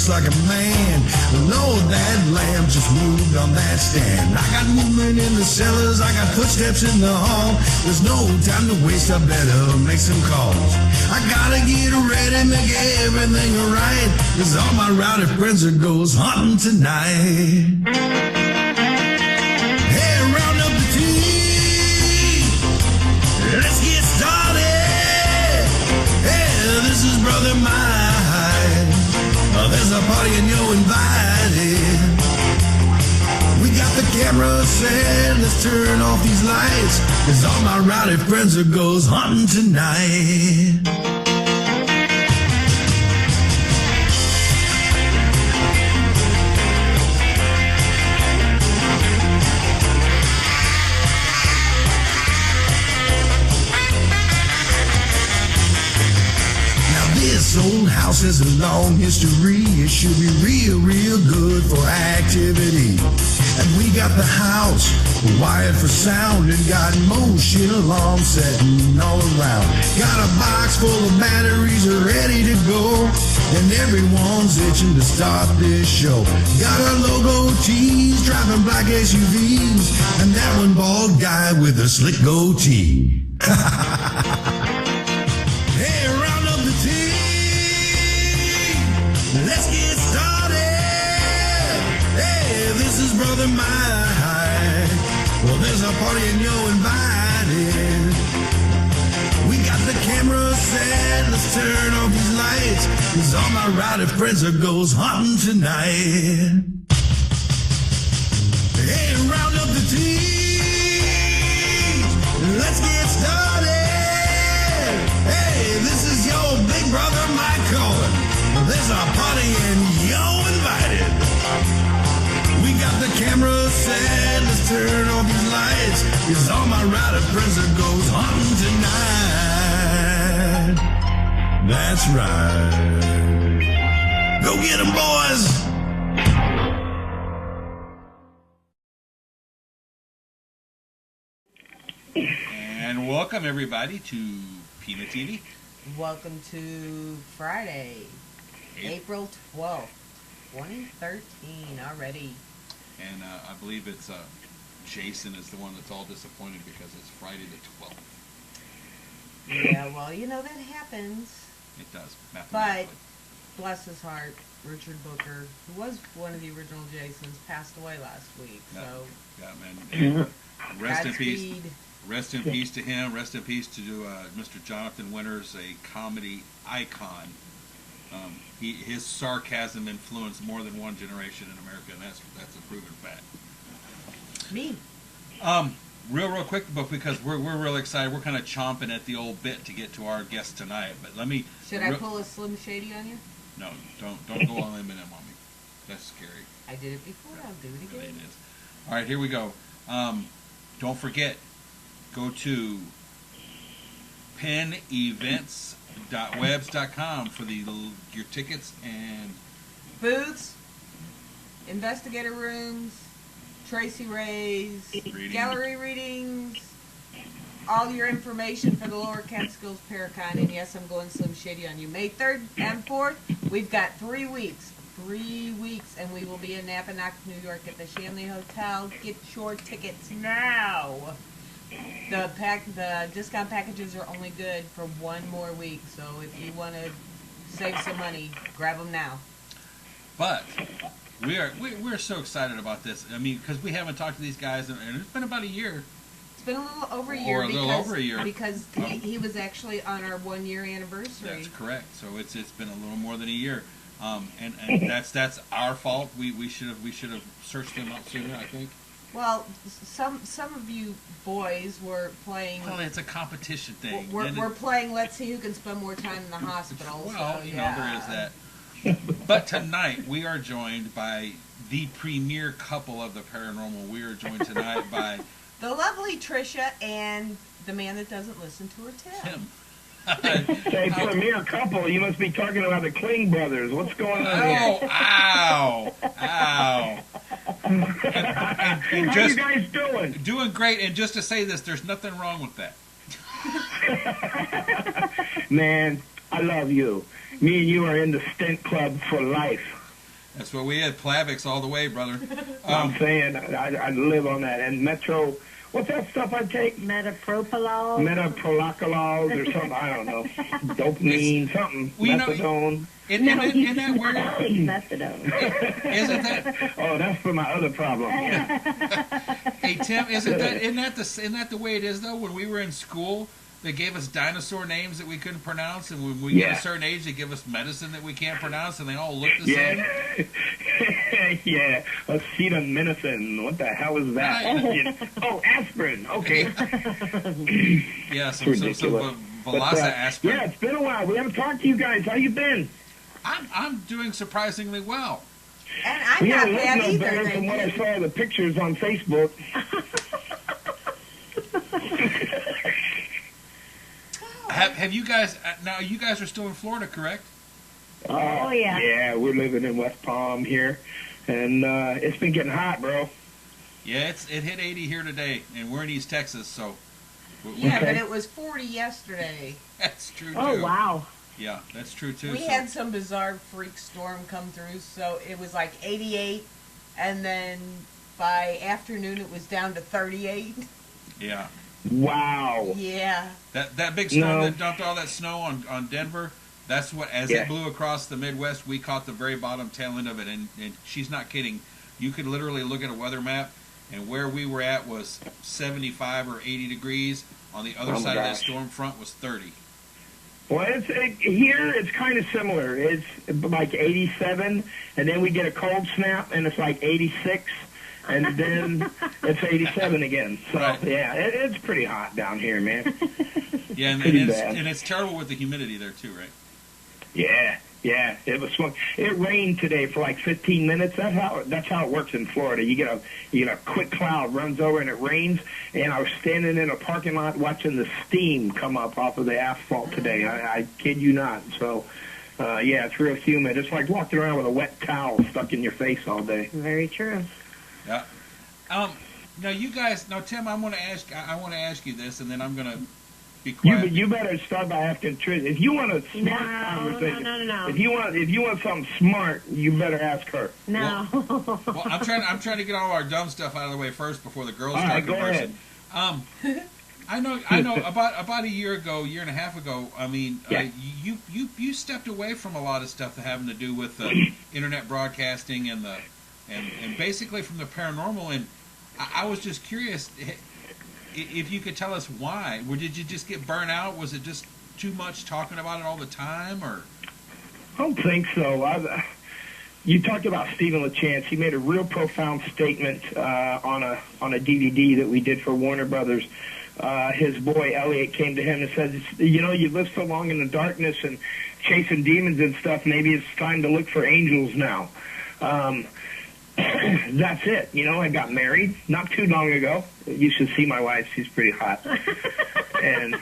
looks like a man. Lord, that lamb just moved on that stand. I got movement in the cellars, I got footsteps in the hall. There's no time to waste, I better make some calls. I gotta get ready, make everything right, 'cause all my rowdy friends are goes hunting tonight. Hey, round up the team, let's get started. Hey, this is Brother Mike. There's a party and you're invited. We got the camera set, let's turn off these lights, 'cause all my rowdy friends are goes hunting tonight. This old house has a long history. It should be real, real good for activity. And we got the house wired for sound and got motion alarms setting all around. Got a box full of batteries ready to go, and everyone's itching to start this show. Got our logo tees, driving black SUVs, and that one bald guy with a slick goatee. Hey, round up the team. Let's get started. Hey, this is Brother Mike. Well, there's a party and you're invited. We got the camera set. Let's turn off these lights, 'cause all my rowdy friends are goes hunting tonight. Hey, round up the team. Let's get started. Hey, this is your big brother Mike calling. There's a party and you're invited. We got the camera set, let's turn off these lights, 'cause all my rowdy friends are goes hunting tonight. That's right. Go get 'em, boys. And welcome everybody to Pema TV. Welcome to Friday, April 12th, 2013 already. And I believe it's Jason is the one that's all disappointed because it's Friday the 12th. Yeah, well, you know, that happens. It does, But, mathematically. bless his heart, Richard Booker, who was one of the original Jasons, passed away last week. So, Yeah, man. Rest in peace. Godspeed. Rest in peace to him. Rest in peace to Mr. Jonathan Winters, a comedy icon. His sarcasm influenced more than one generation in America, and that's a proven fact. Me. Real quick, but because we're real excited, we're kind of chomping at the old bit to get to our guest tonight. But let me. Should I pull a Slim Shady on you? No, don't go on limb on me. That's scary. I did it before. I'll do it again. Really it is. All right, here we go. Don't forget, go to penevents.webs.com for your tickets and booths, investigator rooms, Tracy Ray's, gallery readings, all your information for the Lower Catskills Paracon. And yes, I'm going Slim Shady on you. May 3rd and 4th, we've got 3 weeks. 3 weeks, and we will be in Napanock, New York at the Shanley Hotel. Get your tickets now. The discount packages are only good for 1 more week, so if you want to save some money, grab them now. But we're so excited about this. I mean, because we haven't talked to these guys, and it's been about a year. It's been a little over a year. Or a little over a year. Because he was actually on our 1-year anniversary. That's correct. So it's been a little more than a year. And that's our fault. We should have searched him out sooner, I think. Well, some of you boys were playing. Well, it's a competition thing. We're playing. Let's see who can spend more time in the hospital. Well, so, you know, there is that. But tonight we are joined by the premier couple of the paranormal. We are joined tonight by the lovely Trisha and the man that doesn't listen to her, Tim. Say, premier couple, you must be talking about the Kling brothers. What's going on here? Oh, ow. And How just, you guys doing? Doing great. And just to say this, there's nothing wrong with that. Man, I love you. Me and you are in the Stint Club for life. That's what we had. Plavix all the way, brother. I'm saying I live on that. And Metro, what's that stuff I take? Metoprolol. Metoprolol or something. I don't know. Dopamine, something. Well, methadone. In that word, Methadone. isn't that? Oh, that's for my other problem. Hey Tim, isn't that the way it is though? When we were in school, they gave us dinosaur names that we couldn't pronounce, and when we get a certain age, they give us medicine that we can't pronounce, and they all look the same. Yeah. Acetaminophen. What the hell is that? Oh, aspirin. Okay. Yeah, some Velasa aspirin. Yeah, it's been a while. We haven't talked to you guys. How you been? I'm doing surprisingly well. And I'm not bad no either. better from what I saw the pictures on Facebook. Have you guys now? You guys are still in Florida, correct? Oh, yeah. Yeah, we're living in West Palm here, and it's been getting hot, bro. Yeah, it hit 80 here today, and we're in East Texas, so. Yeah, but it was 40 yesterday. That's true too. Oh, wow. Yeah, that's true too. We had some bizarre freak storm come through, so it was like 88, and then by afternoon it was down to 38. Yeah. Wow. Yeah. That big storm that dumped all that snow on Denver, that's what, as it blew across the Midwest, we caught the very bottom tail end of it, and she's not kidding. You could literally look at a weather map, and where we were at was 75 or 80 degrees. On the other side of that storm front was 30. Well, here it's kind of similar. It's like 87, and then we get a cold snap, and it's like 86, and then it's 87 again. So, yeah, it's pretty hot down here, man. Yeah, and it's terrible with the humidity there, too, right? Yeah. It was fun. It rained today for like 15 minutes. That's how it works in Florida. You get a quick cloud runs over and it rains. And I was standing in a parking lot watching the steam come up off of the asphalt today. I kid you not. So, yeah, it's real humid. It's like walking around with a wet towel stuck in your face all day. Very true. Yeah. Now you guys. Now Tim, I want to ask you this, and then I'm gonna be quiet. You better start by asking Trish. If you want a smart conversation, no. If you want something smart, you better ask her. No. Well, I'm trying to get all our dumb stuff out of the way first before the girls All start right, go conversing. ahead. I know. About a year and a half ago. I mean, you stepped away from a lot of stuff that having to do with internet broadcasting and basically from the paranormal. And I was just curious if you could tell us why. Did you just get burnt out? Was it just too much talking about it all the time, or? I don't think so. You talked about Stephen LaChance. He made a real profound statement on a DVD that we did for Warner Brothers. His boy Elliot came to him and said, you live so long in the darkness and chasing demons and stuff, maybe it's time to look for angels now. That's it. I got married not too long ago. You should see my wife. She's pretty hot. And,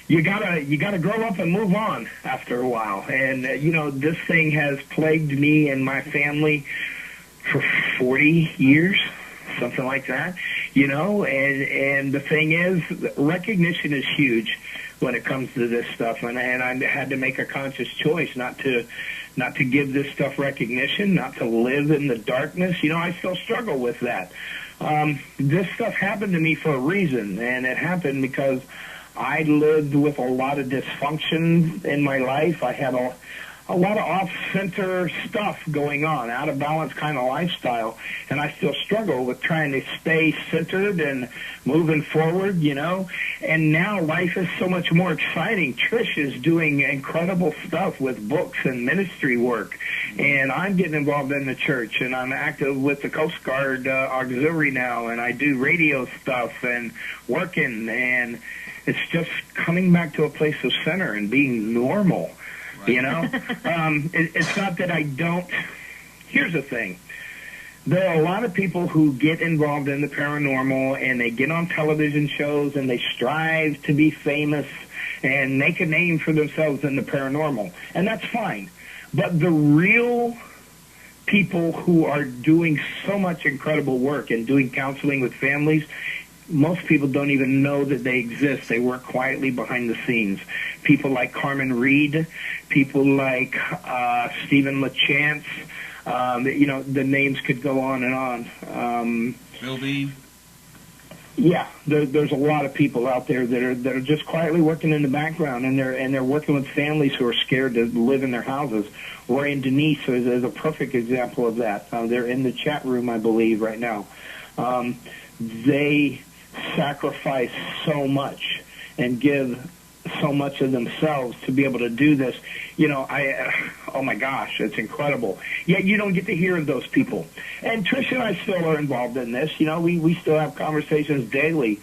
you gotta grow up and move on after a while. And, this thing has plagued me and my family for 40 years, something like that, and the thing is, recognition is huge when it comes to this stuff. And I had to make a conscious choice not to give this stuff recognition, not to live in the darkness. I still struggle with that. This stuff happened to me for a reason, and it happened because I lived with a lot of dysfunction in my life. I had a lot of off-center stuff going on, out-of-balance kind of lifestyle, and I still struggle with trying to stay centered and moving forward, And now life is so much more exciting. Trish is doing incredible stuff with books and ministry work, and I'm getting involved in the church, and I'm active with the Coast Guard Auxiliary now, and I do radio stuff and working, and it's just coming back to a place of center and being normal. It's not that I don't. Here's the thing. There are a lot of people who get involved in the paranormal and they get on television shows and they strive to be famous and make a name for themselves in the paranormal. And that's fine. But the real people who are doing so much incredible work and doing counseling with families, most people don't even know that they exist. They work quietly behind the scenes. People like Carmen Reed, people like Stephen LaChance. The names could go on and on. Bill Bean. Yeah, there's a lot of people out there that are just quietly working in the background, and they're working with families who are scared to live in their houses. Roy and Denise is a perfect example of that. They're in the chat room, I believe, right now. They sacrifice so much and give so much of themselves to be able to do this. Oh my gosh, it's incredible. Yet you don't get to hear of those people. And Trish and I still are involved in this. We still have conversations daily,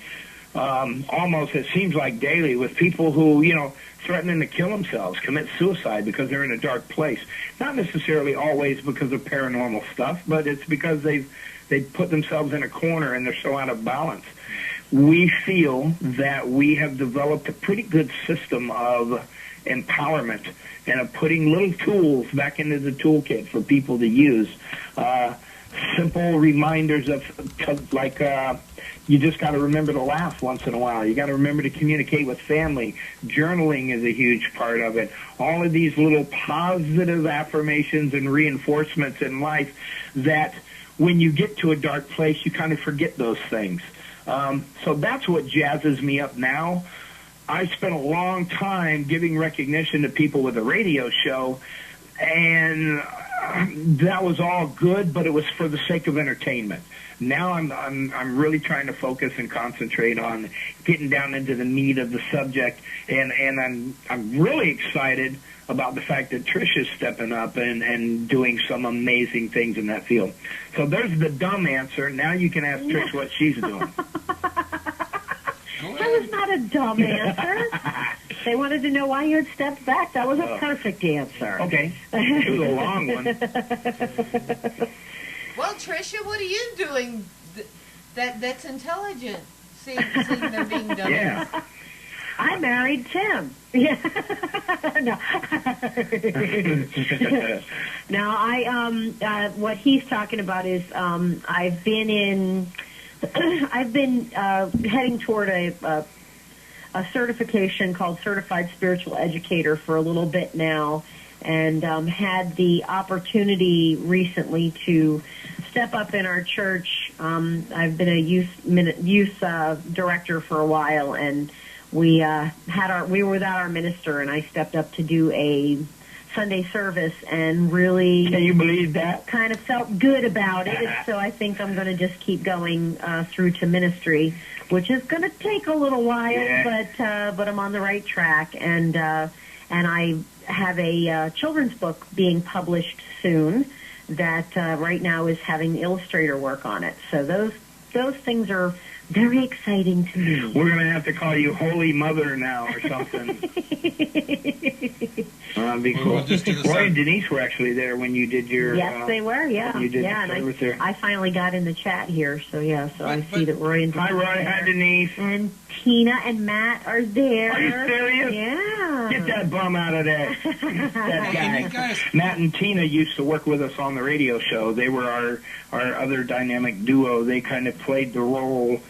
almost it seems like daily, with people who, threatening to kill themselves, commit suicide because they're in a dark place. Not necessarily always because of paranormal stuff, but it's because they've put themselves in a corner and they're so out of balance. We feel that we have developed a pretty good system of empowerment and of putting little tools back into the toolkit for people to use. Simple reminders of you just got to remember to laugh once in a while. You got to remember to communicate with family. Journaling is a huge part of it. All of these little positive affirmations and reinforcements in life that when you get to a dark place, you kind of forget those things. So that's what jazzes me up now. I spent a long time giving recognition to people with a radio show, and that was all good, but it was for the sake of entertainment. Now I'm really trying to focus and concentrate on getting down into the meat of the subject, and I'm really excited about the fact that Trish is stepping up and doing some amazing things in that field. So there's the dumb answer. Now you can ask Trish what she's doing. That was not a dumb answer. They wanted to know why you had stepped back. That was a perfect answer. Okay. It was a long one. Well, Tricia, what are you doing that's intelligent? Seeing them being done. Yeah. I married Tim. Yeah. No. No, what he's talking about is I've been heading toward a certification called Certified Spiritual Educator for a little bit now, and had the opportunity recently to step up in our church. I've been a youth director for a while, and we were without our minister, and I stepped up to do a Sunday service, and really, can you believe that? Kind of felt good about it. So I think I'm going to just keep going through to ministry, which is going to take a little while, but I'm on the right track, and I have a children's book being published soon that right now is having illustrator work on it. So those things are very exciting to me. We're going to have to call you Holy Mother now or something. That'd be cool. Roy and Denise were actually there when you did your... Yes, they were, yeah. You did yeah, the and there. I finally got in the chat here, so I see that Roy and Denise... Hi, Roy. Hi, Denise. And Tina and Matt are there. Are you serious? Yeah. Get that bum out of there. That guy. Matt and Tina used to work with us on the radio show. They were our other dynamic duo. They kind of played the role...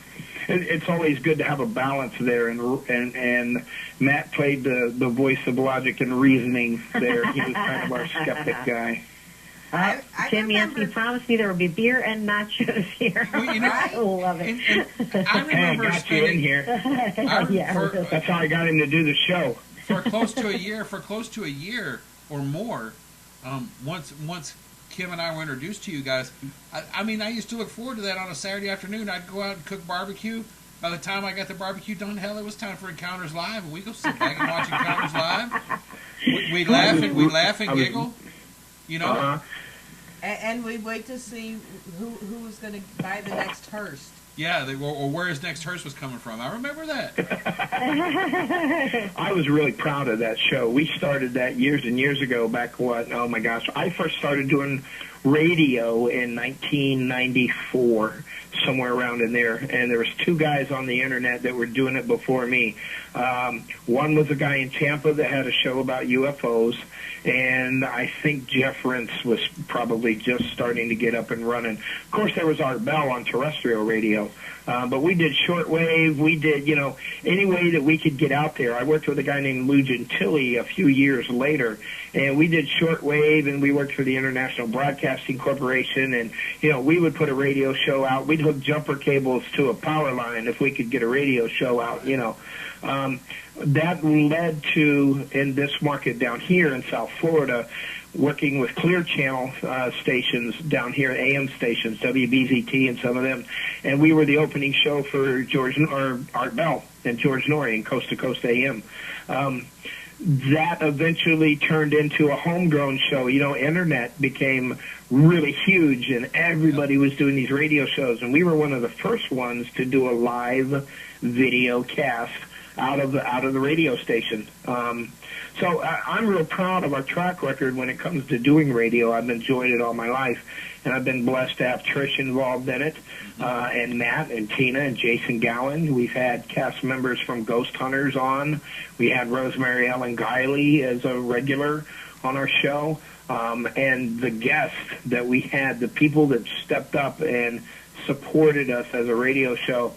It's always good to have a balance there, and Matt played the voice of logic and reasoning there. He was kind of our skeptic guy. Tim Yancy promised me there would be beer and nachos here. Well, I love it. And I remember I got you in here. That's how I got him to do the show. For close to a year or more, once Kim and I were introduced to you guys, I mean, I used to look forward to that on a Saturday afternoon. I'd go out and cook barbecue. By the time I got the barbecue done, hell, it was time for Encounters Live, and we'd go sit back and watch Encounters Live. We'd laugh and giggle, you know. Uh-huh. And we'd wait to see who was going to buy the next Hearst. Yeah, or where his next Hearst was coming from. I remember that. I was really proud of that show. We started that years and years ago, back oh my gosh. I first started doing radio in 1994, somewhere around in there, and there was two guys on the internet that were doing it before me. One was a guy in Tampa that had a show about UFOs, and I think Jeff Rentz was probably just starting to get up and running. Of course, there was Art Bell on terrestrial radio, but we did shortwave. We did, any way that we could get out there. I worked with a guy named Lou Gentili a few years later, and we did shortwave, and we worked for the International Broadcasting Corporation, and, we would put a radio show out. We'd hook jumper cables to a power line if we could get a radio show out, That led to, in this market down here in South Florida, working with Clear Channel stations down here, AM stations, WBZT and some of them, and we were the opening show for Art Bell and George Norrie in Coast to Coast AM. That eventually turned into a homegrown show. Internet became really huge, and everybody was doing these radio shows, and we were one of the first ones to do a live video cast out of the radio station. So I'm real proud of our track record when it comes to doing radio. I've enjoyed it all my life, and I've been blessed to have Trish involved in it, and Matt and Tina and Jason Gowan. We've had cast members from Ghost Hunters on. We had Rosemary Ellen Guiley as a regular on our show, and the guests that we had, the people that stepped up and supported us as a radio show.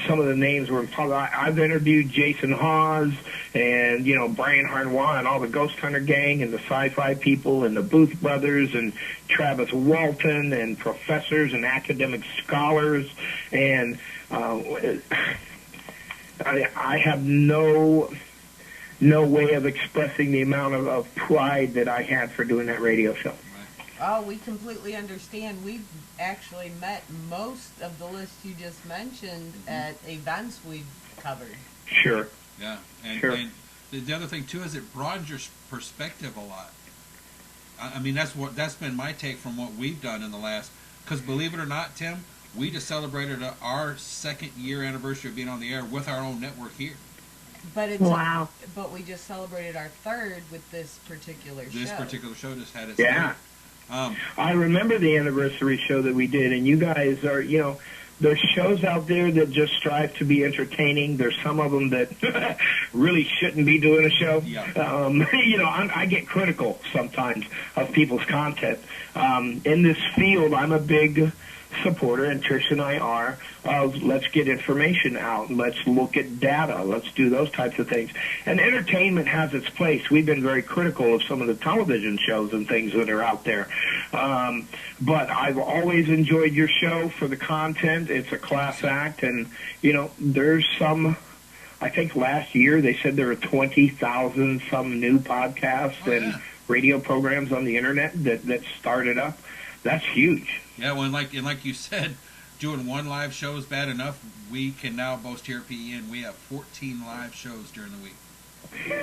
Some of the names were I've interviewed Jason Hawes and, Brian Harnois and all the Ghost Hunter gang and the sci-fi people and the Booth brothers and Travis Walton and professors and academic scholars. And I have no way of expressing the amount of pride that I had for doing that radio show. Oh, we completely understand. We've actually met most of the list you just mentioned at events we've covered. Sure. Yeah. And, sure. And the other thing, too, is it broadens your perspective a lot. I mean, that's been my take from what we've done in the last... Because believe it or not, Tim, we just celebrated our second-year anniversary of being on the air with our own network here. But it's wow. But we just celebrated our third with this particular show. This particular show just had its yeah. I remember the anniversary show that we did, and you guys are, there's shows out there that just strive to be entertaining. There's some of them that really shouldn't be doing a show. Yeah. I get critical sometimes of people's content. In this field, I'm a big supporter, and Trish and I are, of let's get information out, let's look at data, let's do those types of things. And entertainment has its place. We've been very critical of some of the television shows and things that are out there. But I've always enjoyed your show for the content. It's a class act, and, there's some... I think last year they said there were 20,000 some new podcasts and radio programs on the internet that started up. That's huge. Yeah, well, like you said, doing one live show is bad enough. We can now boast here at PEN we have 14 live shows during the week.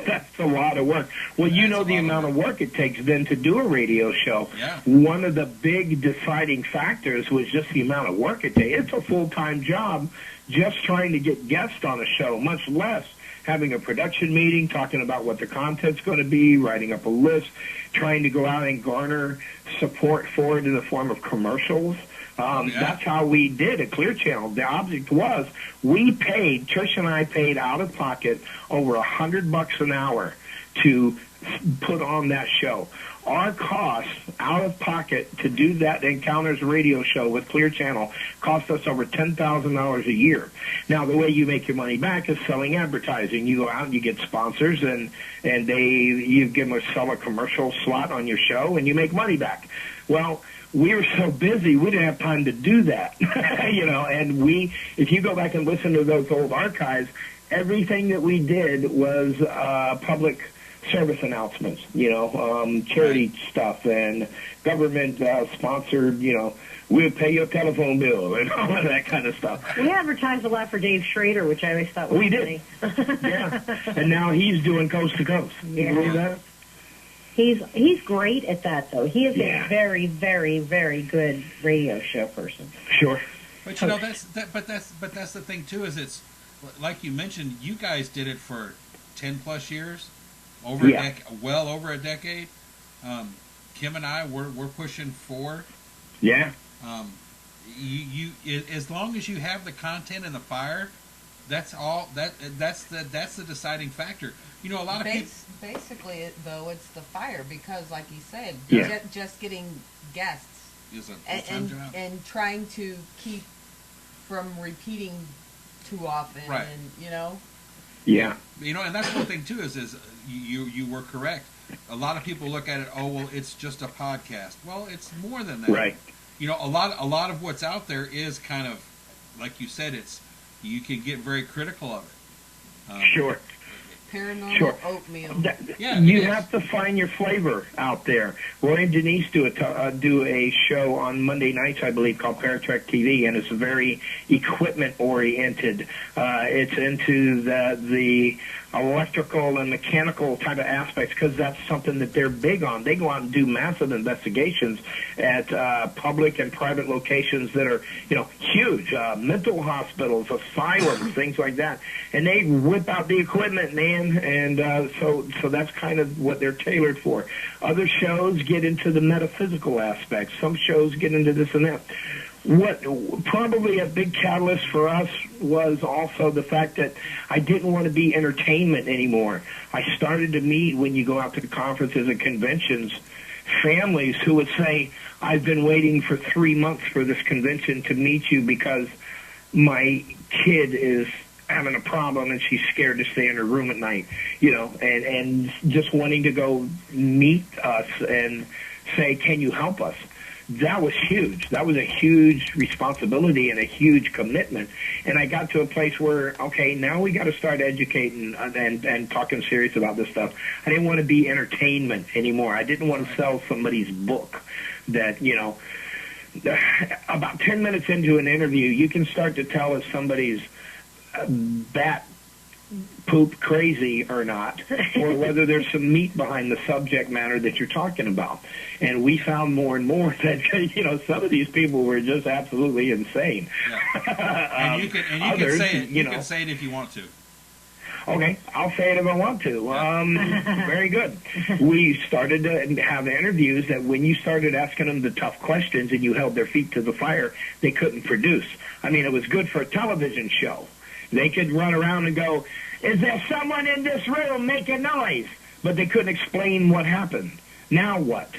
That's a lot of work. Well, the amount of work it takes then to do a radio show. Yeah. One of the big deciding factors was just the amount of work it takes. It's a full-time job just trying to get guests on a show, much less having a production meeting, talking about what the content's going to be, writing up a list, trying to go out and garner support for it in the form of commercials. That's how we did at Clear Channel. The object was Trish and I paid out of pocket over $100 an hour to put on that show. Our cost out of pocket to do that Encounters radio show with Clear Channel cost us over $10,000 a year. Now, the way you make your money back is selling advertising. You go out and you get sponsors, and you give them sell a commercial slot on your show, and you make money back. Well, we were so busy, we didn't have time to do that, and if you go back and listen to those old archives, everything that we did was public service announcements, charity stuff and government sponsored, we'll pay your telephone bill and all of that kind of stuff. We advertised a lot for Dave Schrader, which I always thought was funny. Yeah. And now he's doing Coast to Coast. You believe that? He's great at that, though. He is a very, very, very good radio show person. Sure. But that's the thing too, is it's like you mentioned, you guys did it for 10+ years, well over a decade. Kim and I we're pushing 4. Yeah. As long as you have the content and the fire, that's all. That's the deciding factor. You know, a lot of people. Basically, though, it's the fire because, like you said, Yeah. just getting guests Is a full-time job. and trying to keep from repeating too often, Right. and you know. Yeah. You know, and that's one thing too. Is you were correct. A lot of people look at it. Oh well, it's just a podcast. Well, it's more than that. Right. You know, a lot of what's out there is kind of, like you said, you can get very critical of it. Sure. Paranormal Sure. oatmeal. Yeah, You it is. have to find your flavor out there. Roy and Denise do a show on Monday nights, I believe, called Paratrek TV, and it's very equipment oriented. It's into the electrical and mechanical type of aspects because that's something that they're big on. They go out and do massive investigations at public and private locations that are, huge, mental hospitals, asylums, things like that. And they whip out the equipment, man, and so that's kind of what they're tailored for. Other shows get into the metaphysical aspects. Some shows get into this and that. What probably a big catalyst for us was also the fact that I didn't want to be entertainment anymore. I started to meet, when you go out to the conferences and conventions, families who would say, I've been waiting for 3 months for this convention to meet you because my kid is having a problem and she's scared to stay in her room at night, and just wanting to go meet us and say, can you help us? That was huge. That was a huge responsibility and a huge commitment. And I got to a place where, okay, now we got to start educating and talking serious about this stuff. I didn't want to be entertainment anymore. I didn't want to sell somebody's book that, about 10 minutes into an interview, you can start to tell if somebody's bat poop crazy or not, or whether there's some meat behind the subject matter that you're talking about. And we found more and more that, some of these people were just absolutely insane. Yeah. And you can others, say it. You can say it if you want to. Okay, I'll say it if I want to. Very good. We started to have interviews that when you started asking them the tough questions and you held their feet to the fire, they couldn't produce. I mean, it was good for a television show. They could run around and go, is there someone in this room making noise? But they couldn't explain what happened. Now what?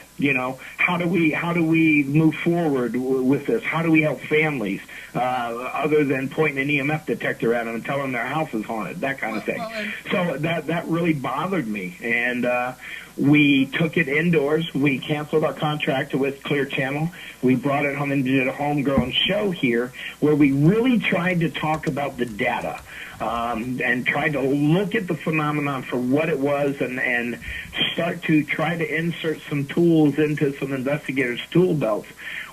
How do we move forward with this? How do we help families other than pointing an EMF detector at them and telling them their house is haunted, that kind of thing? So that really bothered me, and we took it indoors. We canceled our contract with Clear Channel. We brought it home and did a homegrown show here where we really tried to talk about the data. And tried to look at the phenomenon for what it was and start to try to insert some tools into some investigators' tool belts.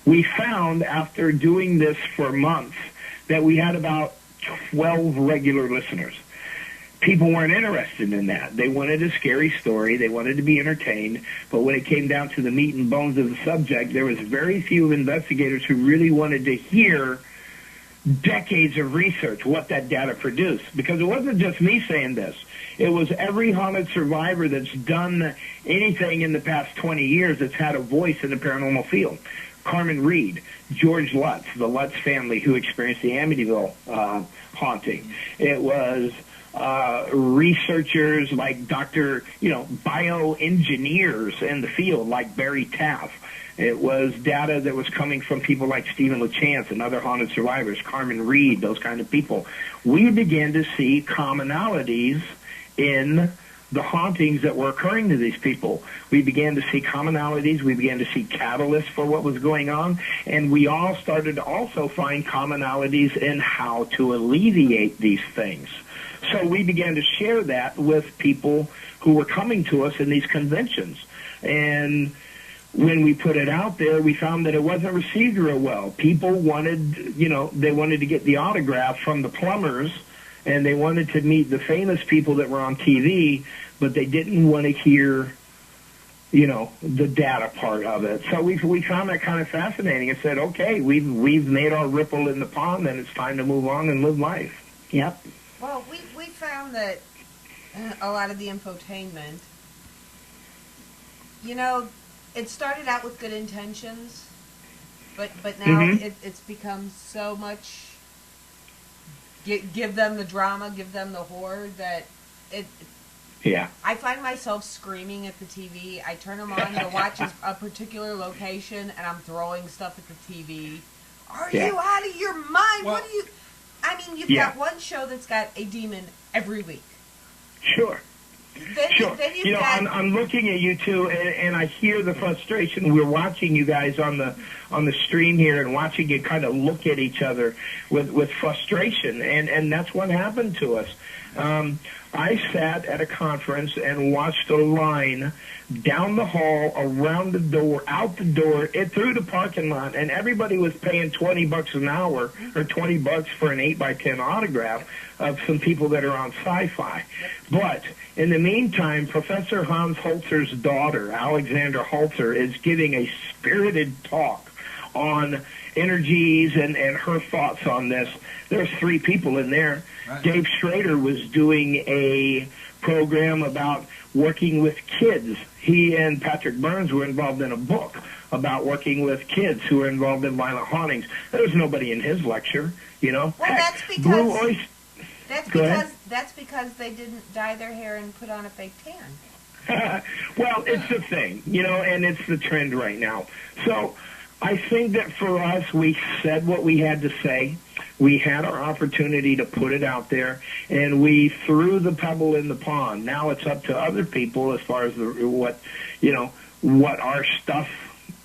We found, after doing this for months, that we had about 12 regular listeners. People weren't interested in that. They wanted a scary story. They wanted to be entertained. But when it came down to the meat and bones of the subject, there was very few investigators who really wanted to hear decades of research, what that data produced. Because it wasn't just me saying this. It was every haunted survivor that's done anything in the past 20 years that's had a voice in the paranormal field. Carmen Reed, George Lutz, the Lutz family who experienced the Amityville haunting. It was researchers like bioengineers in the field like Barry Taff. It was data that was coming from people like Stephen LaChance and other haunted survivors, Carmen Reed, those kind of people. We began to see commonalities in the hauntings that were occurring to these people. We began to see commonalities. We began to see catalysts for what was going on. And we all started to also find commonalities in how to alleviate these things. So we began to share that with people who were coming to us in these conventions. And when we put it out there, we found that it wasn't received real well. People wanted, they wanted to get the autograph from the plumbers, and they wanted to meet the famous people that were on TV, but they didn't want to hear, the data part of it. So we found that kind of fascinating and said, okay, we've made our ripple in the pond, and it's time to move on and live life. Yep. Well, we found that a lot of the infotainment, it started out with good intentions, But now Mhm. it's become so much. Give them the drama, give them the horror that it. Yeah. I find myself screaming at the TV. I turn them on to watch a particular location, and I'm throwing stuff at the TV. Are Yeah. you out of your mind? Well- What do you? I mean, you've Yeah. got one show that's got a demon every week. Sure. Then, Sure. then you've You know, got. I'm looking at you two, and I hear the frustration. We're watching you guys on the stream here, and watching you kind of look at each other with frustration, and that's what happened to us. I sat at a conference and watched a line down the hall, around the door, out the door, through the parking lot, and everybody was paying $20 an hour or $20 for an 8x10 autograph of some people that are on Sci-Fi. But in the meantime, Professor Hans Holzer's daughter, Alexandra Holzer, is giving a spirited talk on energies and her thoughts on this. There's 3 people in there. Right. Dave Schrader was doing a program about working with kids. He and Patrick Burns were involved in a book about working with kids who were involved in violent hauntings. There was nobody in his lecture, you know. Well, Heck, that's because- Blue Oyster. Go ahead. That's because they didn't dye their hair and put on a fake tan. Well, it's the thing, you know, and it's the trend right now. So I think that for us, we said what we had to say. We had our opportunity to put it out there, and we threw the pebble in the pond. Now it's up to other people as far as what our stuff.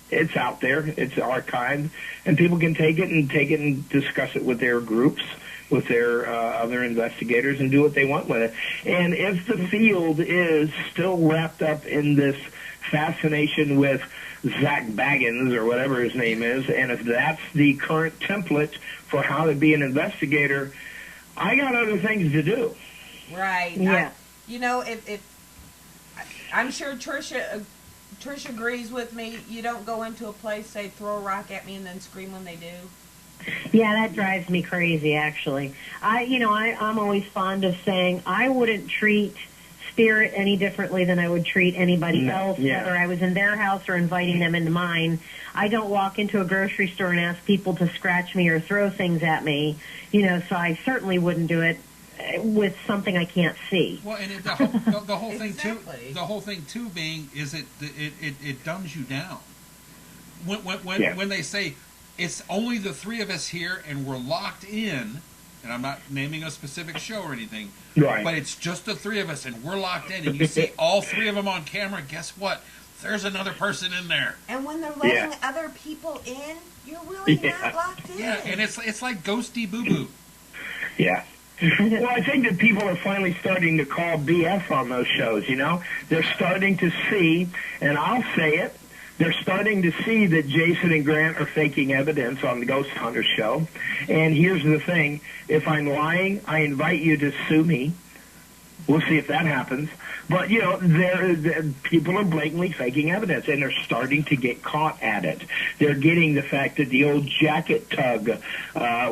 It's out there. It's archived, and people can take it and discuss it with their groups, with their other investigators, and do what they want with it. And if the field is still wrapped up in this fascination with Zach Baggins or whatever his name is, and if that's the current template for how to be an investigator, I got other things to do. Right. Yeah. If I'm sure Trish agrees with me. You don't go into a place, say, throw a rock at me, and then scream when they do. Yeah, that drives me crazy, actually. I'm always fond of saying I wouldn't treat spirit any differently than I would treat anybody else, yeah. whether I was in their house or inviting them into mine. I don't walk into a grocery store and ask people to scratch me or throw things at me, so I certainly wouldn't do it with something I can't see. Well, and the whole thing Exactly. too. The whole thing too being is it dumbs you down. Yeah. When they say it's only the 3 of us here and we're locked in, and I'm not naming a specific show or anything, Right. but it's just the 3 of us and we're locked in, and you see all 3 of them on camera. Guess what? There's another person in there. And when they're letting Yeah. other people in, you're really Yeah. not locked in. Yeah, and it's like ghosty boo boo. Yeah. Well, I think that people are finally starting to call BS on those shows, They're starting to see, and I'll say it, they're starting to see that Jason and Grant are faking evidence on the Ghost Hunter show. And here's the thing. If I'm lying, I invite you to sue me. We'll see if that happens. But, people are blatantly faking evidence, and they're starting to get caught at it. They're getting the fact that the old jacket tug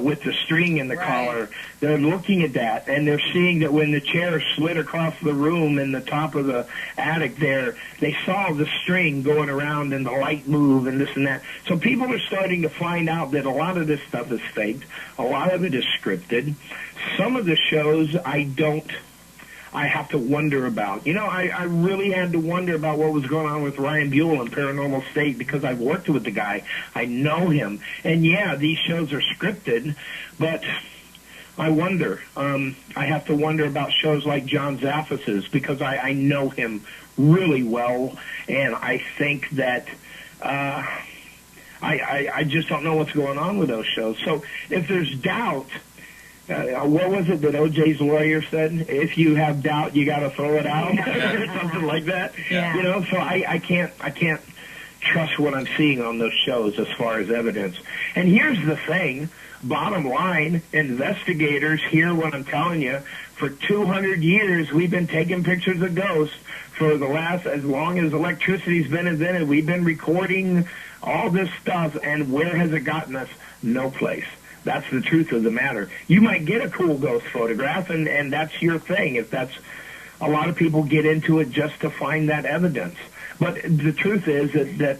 with the string in the Right. collar, they're looking at that, and they're seeing that when the chair slid across the room in the top of the attic there, they saw the string going around and the light move and this and that. So people are starting to find out that a lot of this stuff is faked. A lot of it is scripted. Some of the shows I have to wonder about. I really had to wonder about what was going on with Ryan Buell in Paranormal State because I've worked with the guy. I know him. And yeah, these shows are scripted, but I wonder. I have to wonder about shows like John Zaffis's because I know him really well, and I think that I just don't know what's going on with those shows. So if there's doubt, what was it that OJ's lawyer said? If you have doubt, you got to throw it out, or something like that. Yeah. So I can't trust what I'm seeing on those shows as far as evidence. And here's the thing: bottom line, investigators hear what I'm telling you. For 200 years, we've been taking pictures of ghosts. For as long as electricity's been invented, we've been recording all this stuff. And where has it gotten us? No place. That's the truth of the matter. You might get a cool ghost photograph, and that's your thing. If that's a lot of people get into it just to find that evidence. But the truth is that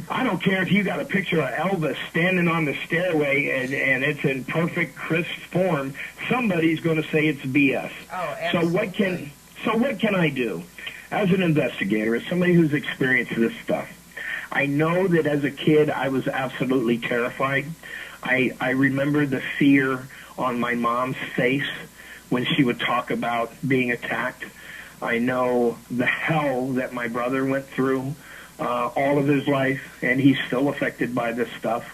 I don't care if you got a picture of Elvis standing on the stairway and it's in perfect, crisp form. Somebody's going to say it's BS. Oh, absolutely. So what can I do? As an investigator, as somebody who's experienced this stuff, I know that as a kid I was absolutely terrified. I remember the fear on my mom's face when she would talk about being attacked. I know the hell that my brother went through all of his life, and he's still affected by this stuff.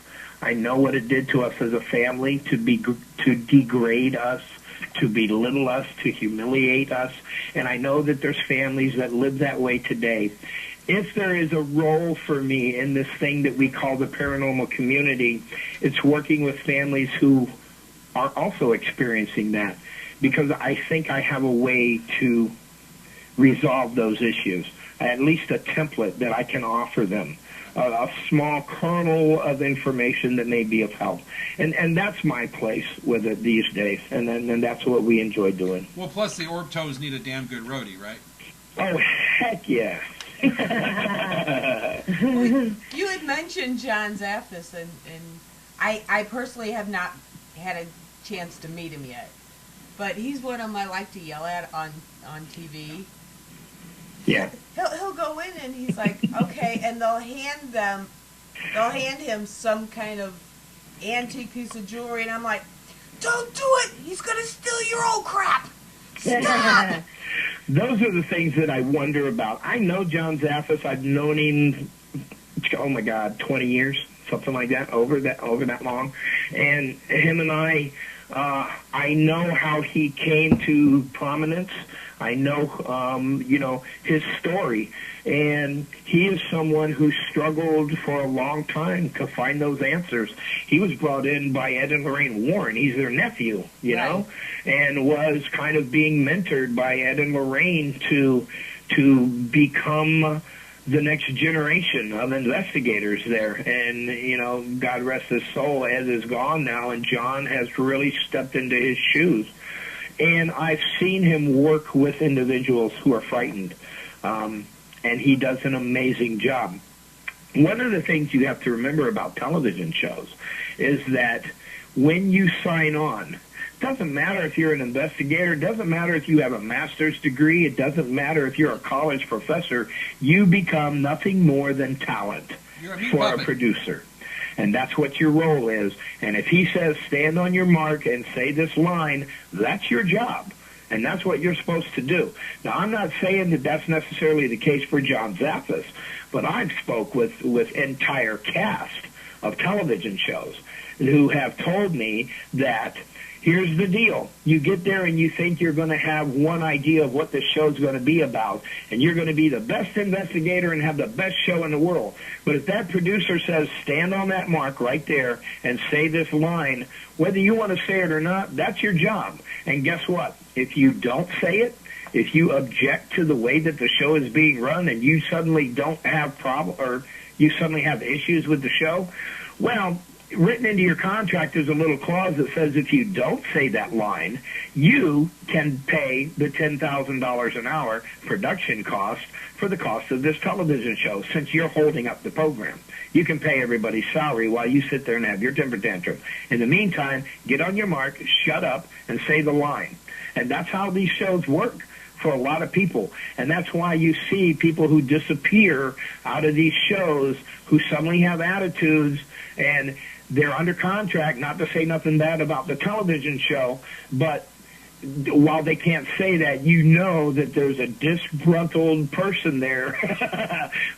I know what it did to us as a family to degrade us, to belittle us, to humiliate us, and I know that there's families that live that way today. If there is a role for me in this thing that we call the paranormal community, it's working with families who are also experiencing that, because I think I have a way to resolve those issues, at least a template that I can offer them, a small kernel of information that may be of help. And that's my place with it these days, and that's what we enjoy doing. Well, plus the orb toes need a damn good roadie, right? Oh, heck yeah. You had mentioned John Zaffis, and I personally have not had a chance to meet him yet, but he's one of them I like to yell at on TV. Yeah. He'll go in and he's like, okay, and they'll hand him some kind of antique piece of jewelry, and I'm like, don't do it! He's gonna steal your old crap! Stop! Those are the things that I wonder about. I know John Zaffis. I've known him, oh my God, 20 years, something like that, over that long. And him and I know how he came to prominence. I know, his story. And he is someone who struggled for a long time to find those answers. He was brought in by Ed and Lorraine Warren. He's their nephew, know, and was kind of being mentored by Ed and Lorraine to become the next generation of investigators there. And, God rest his soul, Ed is gone now, and John has really stepped into his shoes. And I've seen him work with individuals who are frightened, and he does an amazing job. One of the things you have to remember about television shows is that when you sign on, it doesn't matter if you're an investigator, it doesn't matter if you have a master's degree, it doesn't matter if you're a college professor, you become nothing more than talent for a producer. And that's what your role is. And if he says, stand on your mark and say this line, that's your job. And that's what you're supposed to do. Now, I'm not saying that that's necessarily the case for John Zaffis, but I've spoke with entire cast of television shows who have told me that here's the deal. You get there and you think you're going to have one idea of what the show's going to be about, and you're going to be the best investigator and have the best show in the world. But if that producer says, stand on that mark right there and say this line, whether you want to say it or not, that's your job. And guess what? If you don't say it, if you object to the way that the show is being run and you suddenly don't have or you suddenly have issues with the show, well, written into your contract is a little clause that says if you don't say that line, you can pay the $10,000 an hour production cost for the cost of this television show, since you're holding up the program. You can pay everybody's salary while you sit there and have your temper tantrum. In the meantime, get on your mark, shut up, and say the line. And that's how these shows work for a lot of people. And that's why you see people who disappear out of these shows who suddenly have attitudes, and they're under contract, not to say nothing bad about the television show, but while they can't say that, you know that there's a disgruntled person there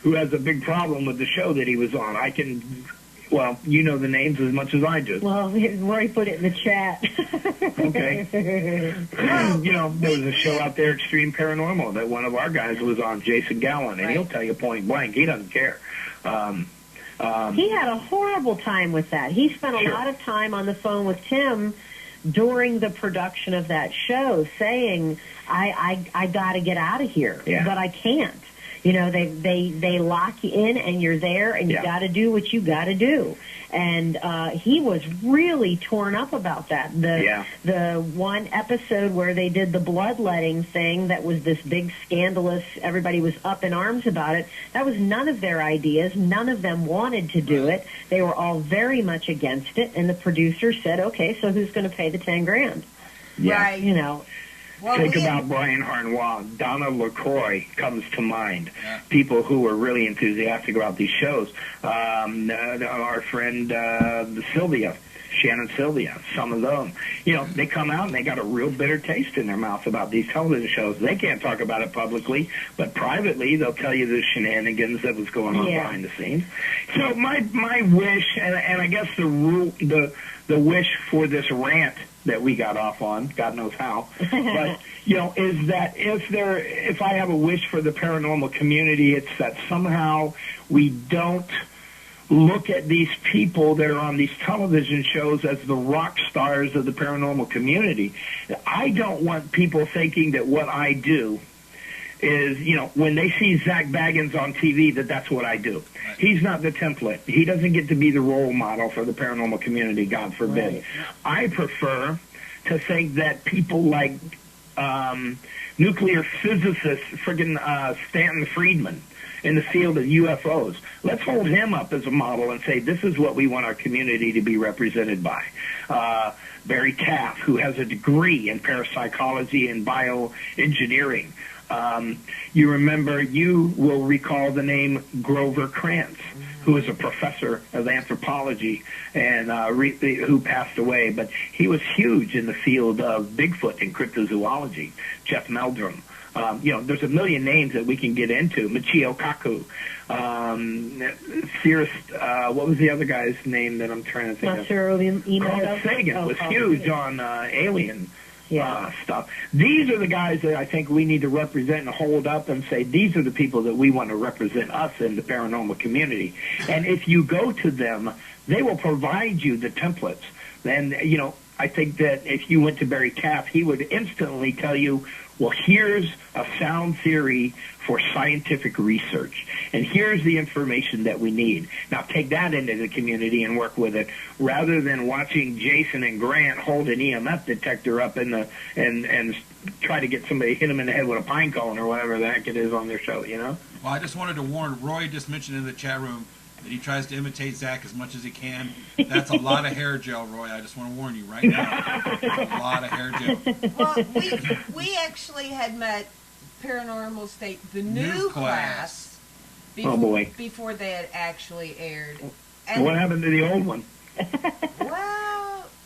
who has a big problem with the show that he was on. Well, you know the names as much as I do. Well, Rory put it in the chat. Okay. There was a show out there, Extreme Paranormal, that one of our guys was on, Jason Gallen, and he'll tell you point blank, he doesn't care. He had a horrible time with that. He spent a lot of time on the phone with Tim during the production of that show saying, I got to get out of here, but I can't. You know, they lock you in, and you're there, and you got to do what you got to do. And he was really torn up about that. The one episode where they did the bloodletting thing that was this big scandalous, everybody was up in arms about it, that was none of their ideas. None of them wanted to do it. They were all very much against it, and the producer said, okay, so who's going to pay the $10,000? Yeah. Right. You know. Well, Think about Brian Harnois. Donna LaCroix comes to mind. Yeah. People who were really enthusiastic about these shows. Our friend Sylvia, Shannon Sylvia, some of them. You know, they come out and they got a real bitter taste in their mouth about these television shows. They can't talk about it publicly, but privately they'll tell you the shenanigans that was going on behind the scenes. So my wish, and I guess the wish for this rant that we got off on, God knows how, but, you know, is that if I have a wish for the paranormal community, it's that somehow we don't look at these people that are on these television shows as the rock stars of the paranormal community. I don't want people thinking that what I do is, you know, when they see Zach Baggins on TV, that's what I do. Right. He's not the template. He doesn't get to be the role model for the paranormal community, God forbid. Right. I prefer to think that people like nuclear physicist Stanton Friedman in the field of UFOs, let's hold him up as a model and say this is what we want our community to be represented by. Barry Taff, who has a degree in parapsychology and bioengineering. You will recall the name Grover Krantz, who is a professor of anthropology and who passed away, but he was huge in the field of Bigfoot and cryptozoology. Jeff Meldrum. You know, there's a million names that we can get into. Michio Kaku. Cirrus, what was the other guy's name that I'm trying to think of? Carl Sagan was huge on alien stuff. These are the guys that I think we need to represent and hold up and say, these are the people that we want to represent us in the paranormal community. And if you go to them, they will provide you the templates. And, you know, I think that if you went to Barry Taff, he would instantly tell you, well, here's a sound theory for scientific research, and here's the information that we need. Now take that into the community and work with it, rather than watching Jason and Grant hold an EMF detector up in the and try to get somebody, hit them in the head with a pine cone or whatever the heck it is on their show, you know? Well, I just wanted to warn, Roy just mentioned in the chat room that he tries to imitate Zach as much as he can. That's a lot of hair gel, Roy. I just want to warn you right now. A lot of hair gel. Well, we actually had met Paranormal State, the new class, before they had actually aired. And what happened to the old one?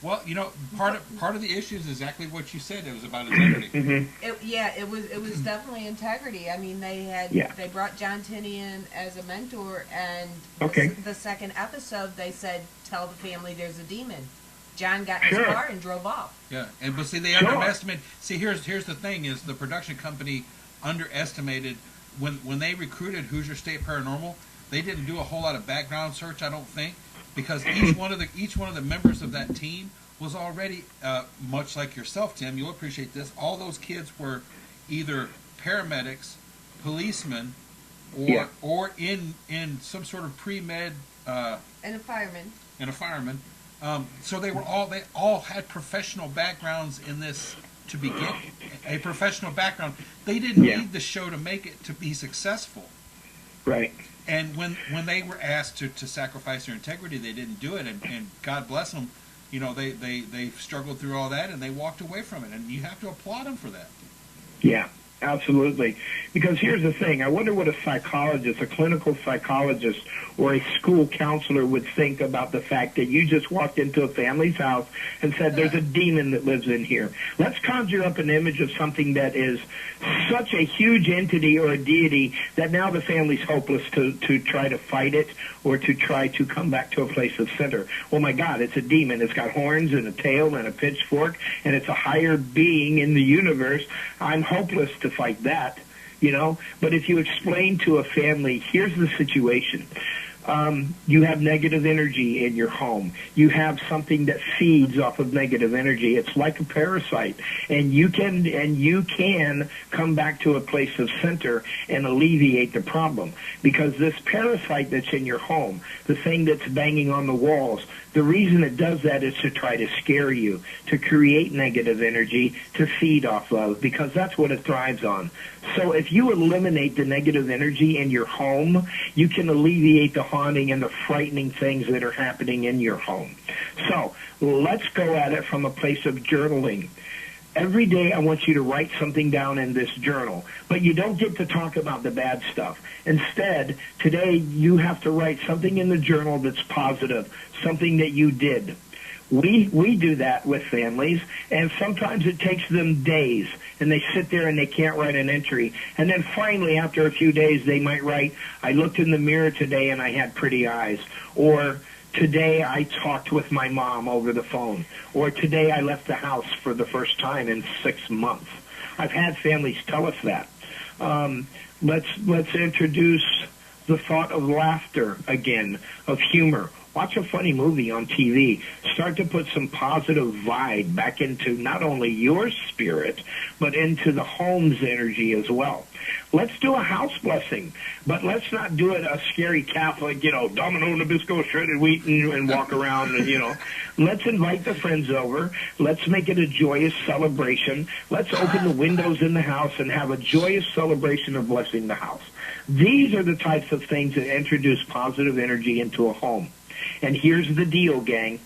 Well, you know, part of the issue is exactly what you said. It was about integrity. Mm-hmm. It was definitely integrity. I mean, they brought John Tenney in as a mentor, and the second episode they said, "Tell the family there's a demon." John got in his car and drove off. Yeah, but see, they underestimated. See, here's the thing: is the production company underestimated when they recruited Hoosier State Paranormal. They didn't do a whole lot of background search, I don't think. Because each one of the members of that team was already much like yourself, Tim. You'll appreciate this. All those kids were either paramedics, policemen, or in some sort of pre-med and a fireman. So they all had professional backgrounds in this to begin. A professional background. They didn't need the show to make it to be successful. Right. And when they were asked to sacrifice their integrity, they didn't do it. And God bless them, you know, they struggled through all that and they walked away from it. And you have to applaud them for that. Yeah, absolutely. Because here's the thing. I wonder what a psychologist, a clinical psychologist, or a school counselor would think about the fact that you just walked into a family's house and said, there's a demon that lives in here. Let's conjure up an image of something that is such a huge entity or a deity that now the family's hopeless to try to fight it or to try to come back to a place of center. Oh my God, it's a demon. It's got horns and a tail and a pitchfork, and it's a higher being in the universe. I'm hopeless to fight that, you know. But if you explain to a family, here's the situation. You have negative energy in your home. You have something that feeds off of negative energy. It's like a parasite, and you can come back to a place of center and alleviate the problem, because this parasite that's in your home, the thing that's banging on the walls, the reason it does that is to try to scare you, to create negative energy to feed off of, because that's what it thrives on. So if you eliminate the negative energy in your home, you can alleviate the haunting and the frightening things that are happening in your home. So let's go at it from a place of journaling. Every day I want you to write something down in this journal, but you don't get to talk about the bad stuff. Instead, today you have to write something in the journal that's positive, something that you did. We do that with families, and sometimes it takes them days, and they sit there and they can't write an entry. And then finally, after a few days, they might write, I looked in the mirror today and I had pretty eyes, or today I talked with my mom over the phone, or today I left the house for the first time in 6 months. I've had families tell us that. Let's introduce the thought of laughter again, of humor. Watch a funny movie on TV. Start to put some positive vibe back into not only your spirit, but into the home's energy as well. Let's do a house blessing, but let's not do it a scary Catholic, Domino, Nabisco, shredded wheat, and walk around, Let's invite the friends over. Let's make it a joyous celebration. Let's open the windows in the house and have a joyous celebration of blessing the house. These are the types of things that introduce positive energy into a home. And here's the deal, gang.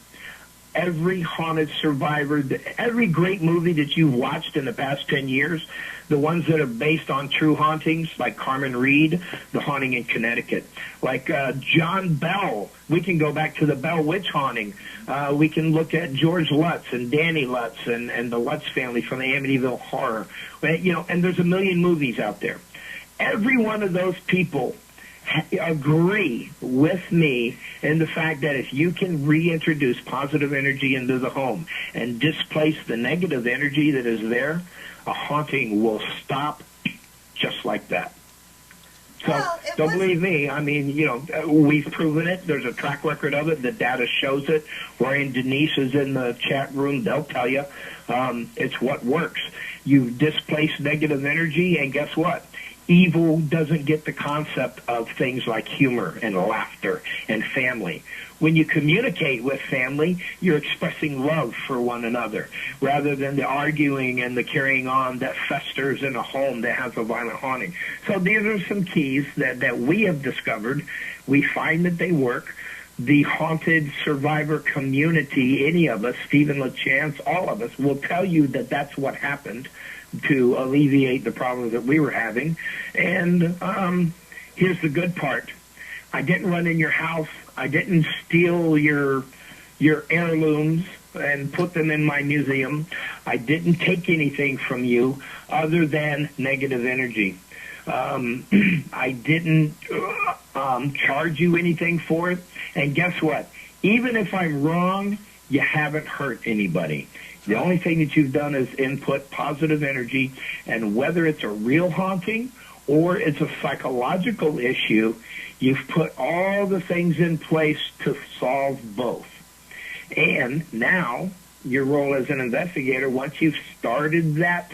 Every haunted survivor, every great movie that you've watched in the past 10 years, the ones that are based on true hauntings, like Carmen Reed, The Haunting in Connecticut, like John Bell, we can go back to the Bell Witch Haunting. We can look at George Lutz and Danny Lutz and the Lutz family from the Amityville Horror. And there's a million movies out there. Every one of those people agree with me in the fact that if you can reintroduce positive energy into the home and displace the negative energy that is there, a haunting will stop just like that. So don't believe me. I mean, we've proven it. There's a track record of it. The data shows it. Roy and Denise is in the chat room. They'll tell you. It's what works. You displace negative energy, and guess what? Evil doesn't get the concept of things like humor and laughter and family. When you communicate with family, you're expressing love for one another, rather than the arguing and the carrying on that festers in a home that has a violent haunting. So these are some keys that we have discovered. We find that they work. The haunted survivor community, any of us, Stephen LaChance, all of us, will tell you that that's what happened to alleviate the problems that we were having. And here's the good part. I didn't run in your house. I didn't steal your heirlooms and put them in my museum. I didn't take anything from you other than negative energy. I didn't charge you anything for it. And guess what? Even if I'm wrong, you haven't hurt anybody. The only thing that you've done is input positive energy, and whether it's a real haunting or it's a psychological issue, you've put all the things in place to solve both. And now, your role as an investigator, once you've started that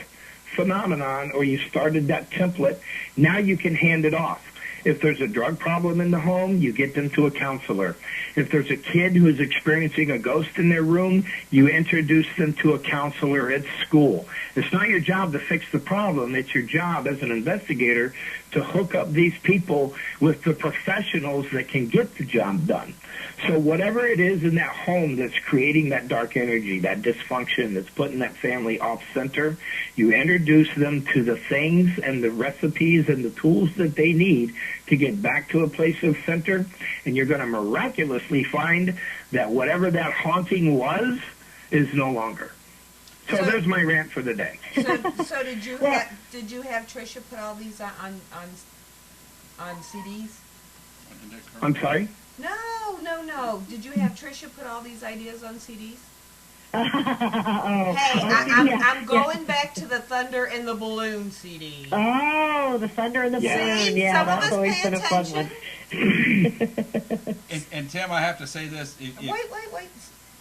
phenomenon or you started that template, now you can hand it off. If there's a drug problem in the home, you get them to a counselor. If there's a kid who is experiencing a ghost in their room, you introduce them to a counselor at school. It's not your job to fix the problem. It's your job as an investigator to hook up these people with the professionals that can get the job done. So whatever it is in that home that's creating that dark energy, that dysfunction, that's putting that family off center, you introduce them to the things and the recipes and the tools that they need to get back to a place of center, and you're going to miraculously find that whatever that haunting was is no longer. So there's my rant for the day. So did you have Tricia put all these on CDs? I'm sorry? No. Did you have Tricia put all these ideas on CDs? Oh, Hey, yeah, I'm going back to the Thunder and the Balloon CD. Oh, the Thunder and the Balloon. See, Yeah, some of that's us always pay been a fun one. attention. And Tim, I have to say this. Wait.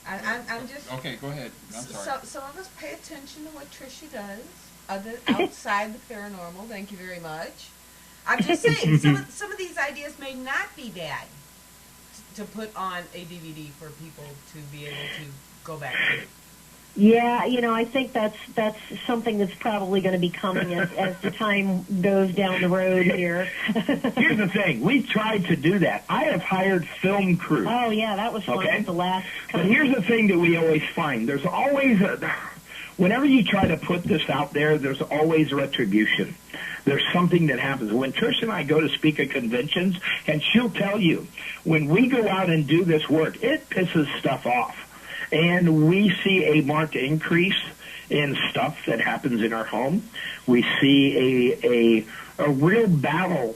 I'm just. Okay, go ahead. I'm sorry. Some of us pay attention to what Trisha does, outside the paranormal. Thank you very much. I'm just saying, some of these ideas may not be bad to put on a DVD for people to be able to go back to. Yeah, I think that's something that's probably going to be coming as the time goes down the road here. Here's the thing. We've tried to do that. I have hired film crews. Oh, yeah, that was fun at the last But here's the thing that we always find. There's always whenever you try to put this out there, there's always retribution. There's something that happens. When Trish and I go to speak at conventions, and she'll tell you, when we go out and do this work, it pisses stuff off. And we see a marked increase in stuff that happens in our home. We see a real battle.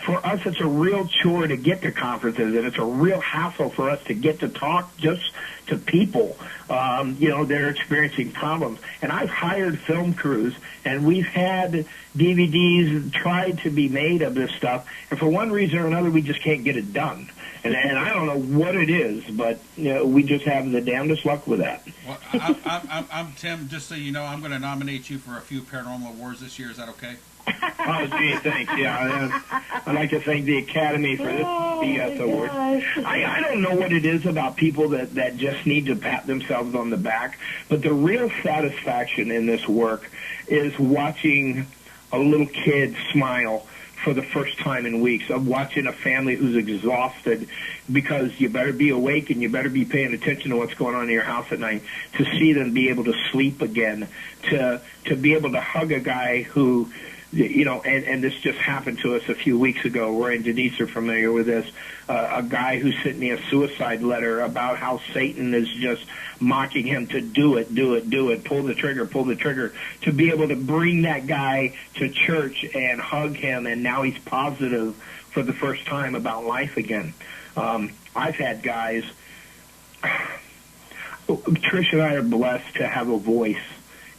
For us, it's a real chore to get to conferences, and it's a real hassle for us to get to talk just to people, that are experiencing problems. And I've hired film crews, and we've had DVDs tried to be made of this stuff, and for one reason or another, we just can't get it done. And I don't know what it is, but we just have the damnedest luck with that. Well, I'm Tim. Just so you know, I'm going to nominate you for a few paranormal awards this year. Is that okay? Oh, gee, thanks. Yeah, I'd like to thank the Academy for this BS award. I don't know what it is about people that just need to pat themselves on the back, but the real satisfaction in this work is watching a little kid smile for the first time in weeks, of watching a family who's exhausted because you better be awake and you better be paying attention to what's going on in your house at night, to see them be able to sleep again, to be able to hug a guy who, and this just happened to us a few weeks ago. Roy and Denise are familiar with this. A guy who sent me a suicide letter about how Satan is just mocking him to do it, pull the trigger, to be able to bring that guy to church and hug him, and now he's positive for the first time about life again. I've had guys, Trish and I are blessed to have a voice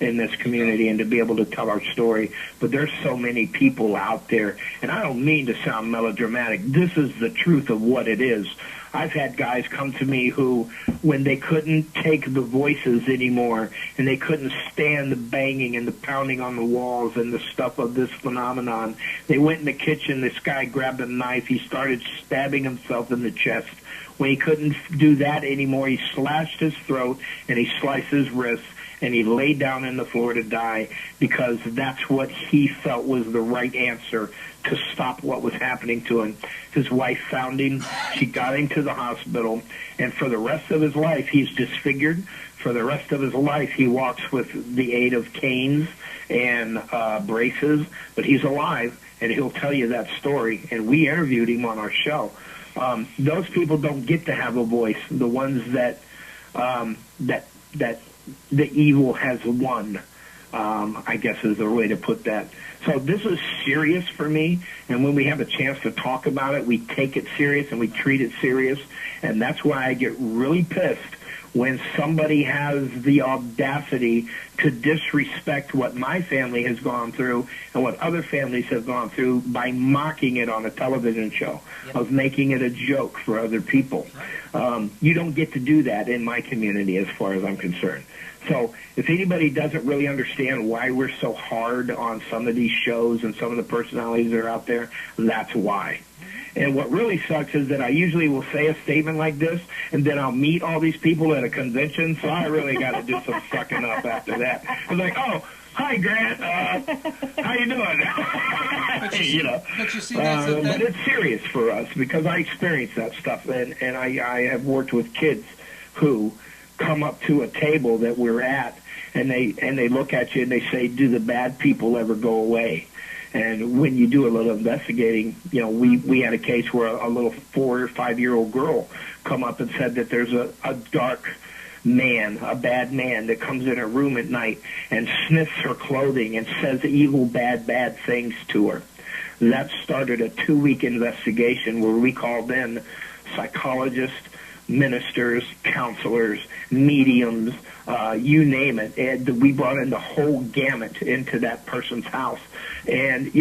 in this community and to be able to tell our story, but there's so many people out there, and I don't mean to sound melodramatic. This is the truth of what it is. I've had guys come to me who, when they couldn't take the voices anymore and they couldn't stand the banging and the pounding on the walls and the stuff of this phenomenon, they went in the kitchen, this guy grabbed a knife, he started stabbing himself in the chest. When he couldn't do that anymore, he slashed his throat and he sliced his wrists, and he laid down in the floor to die because that's what he felt was the right answer to stop what was happening to him. His wife found him. She got him to the hospital, and for the rest of his life, he's disfigured. For the rest of his life, he walks with the aid of canes and braces, but he's alive, and he'll tell you that story, and we interviewed him on our show. Those people don't get to have a voice. The ones that the evil has won, I guess is the way to put that. So this is serious for me, and when we have a chance to talk about it, we take it serious and we treat it serious, and that's why I get really pissed when somebody has the audacity to disrespect what my family has gone through and what other families have gone through by mocking it on a television show, of making it a joke for other people. You don't get to do that in my community as far as I'm concerned. So if anybody doesn't really understand why we're so hard on some of these shows and some of the personalities that are out there, that's why. And what really sucks is that I usually will say a statement like this, and then I'll meet all these people at a convention, so I really got to do some sucking up after that. I'm like, oh, hi, Grant. How you doing? But you see, that's but it's serious for us because I experience that stuff, and I have worked with kids who come up to a table that we're at, and they look at you and they say, do the bad people ever go away? And when you do a little investigating, we had a case where a little 4 or 5 year old girl come up and said that there's a dark man, a bad man that comes in her room at night and sniffs her clothing and says evil, bad things to her. That started a 2-week investigation where we called in psychologists, ministers, counselors, mediums, you name it. And we brought in the whole gamut into that person's house. And,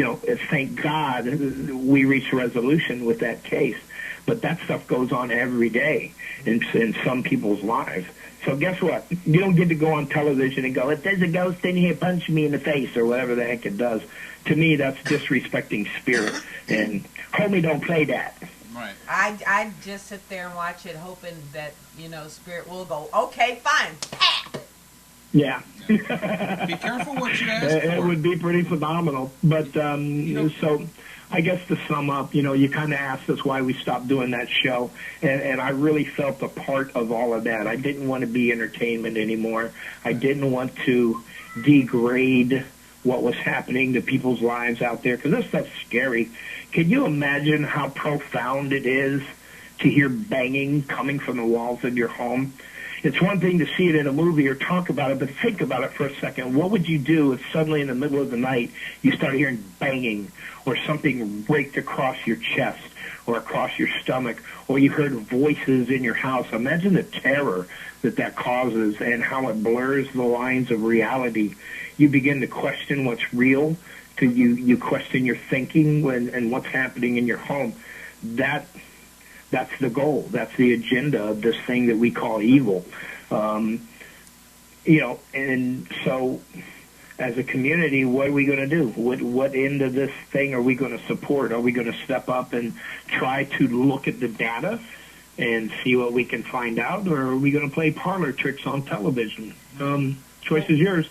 thank God we reached a resolution with that case. But that stuff goes on every day in some people's lives. So guess what? You don't get to go on television and go, if there's a ghost in here, punch me in the face, or whatever the heck it does. To me, that's disrespecting spirit. And homie, don't play that. Right. I just sit there and watch it, hoping that, spirit will go, okay, fine, pat. Yeah. Be careful what you ask for. It would be pretty phenomenal. But, so I guess to sum up, you kind of asked us why we stopped doing that show. And I really felt a part of all of that. I didn't want to be entertainment anymore. I didn't want to degrade what was happening to people's lives out there, because this stuff's scary. Can you imagine how profound it is to hear banging coming from the walls of your home? It's one thing to see it in a movie or talk about it, but think about it for a second. What would you do if suddenly in the middle of the night you started hearing banging, or something raked across your chest or across your stomach, or you heard voices in your house? Imagine the terror that causes and how it blurs the lines of reality. You begin to question what's real, you question your thinking and what's happening in your home. That's the goal. That's the agenda of this thing that we call evil. And so as a community, what are we going to do? What end of this thing are we going to support? Are we going to step up and try to look at the data and see what we can find out, or are we going to play parlor tricks on television? Choice is yours.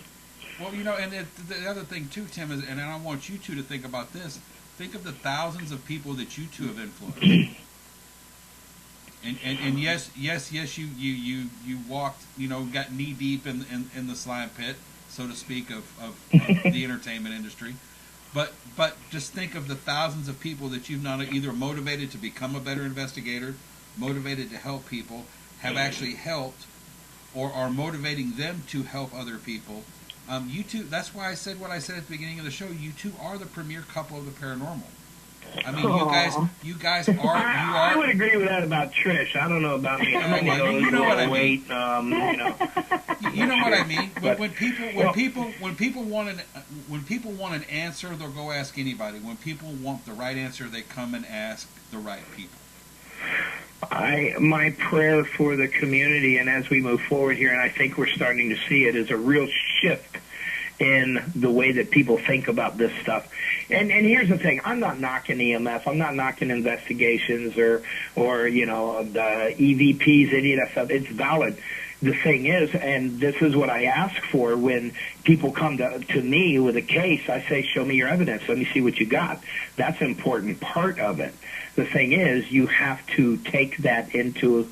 Well, and the other thing too, Tim, is, and I want you two to think about this. Think of the thousands of people that you two have influenced. And yes, you walked, got knee deep in the slime pit, so to speak, of the entertainment industry. But just think of the thousands of people that you've not either motivated to become a better investigator, motivated to help people, have actually helped, or are motivating them to help other people. You two, that's why I said what I said at the beginning of the show. You two are the premier couple of the paranormal. I mean, you guys are. I would agree with that about Trish. I don't know about me. I mean, you know what I mean. You know what I mean. But when people want an answer, they'll go ask anybody. When people want the right answer, they come and ask the right people. My prayer for the community, and as we move forward here, and I think we're starting to see it, is a real shift in the way that people think about this stuff. And here's the thing: I'm not knocking EMF. I'm not knocking investigations or the EVPs, any of that stuff. It's valid. The thing is, and this is what I ask for when people come to me with a case, I say, show me your evidence. Let me see what you got. That's an important part of it. The thing is, you have to take that into,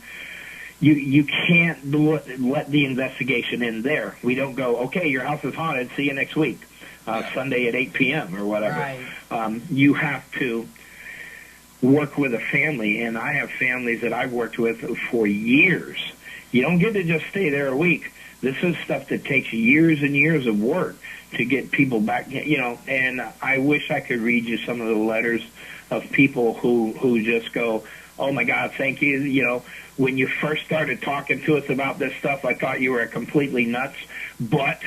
you can't let the investigation end there. We don't go, okay, your house is haunted, see you next week, Sunday at 8 p.m. or whatever. Right. You have to work with a family, and I have families that I've worked with for years. You don't get to just stay there a week. This is stuff that takes years and years of work to get people back, and I wish I could read you some of the letters of people who just go, oh my God, thank you. When you first started talking to us about this stuff, I thought you were completely nuts, but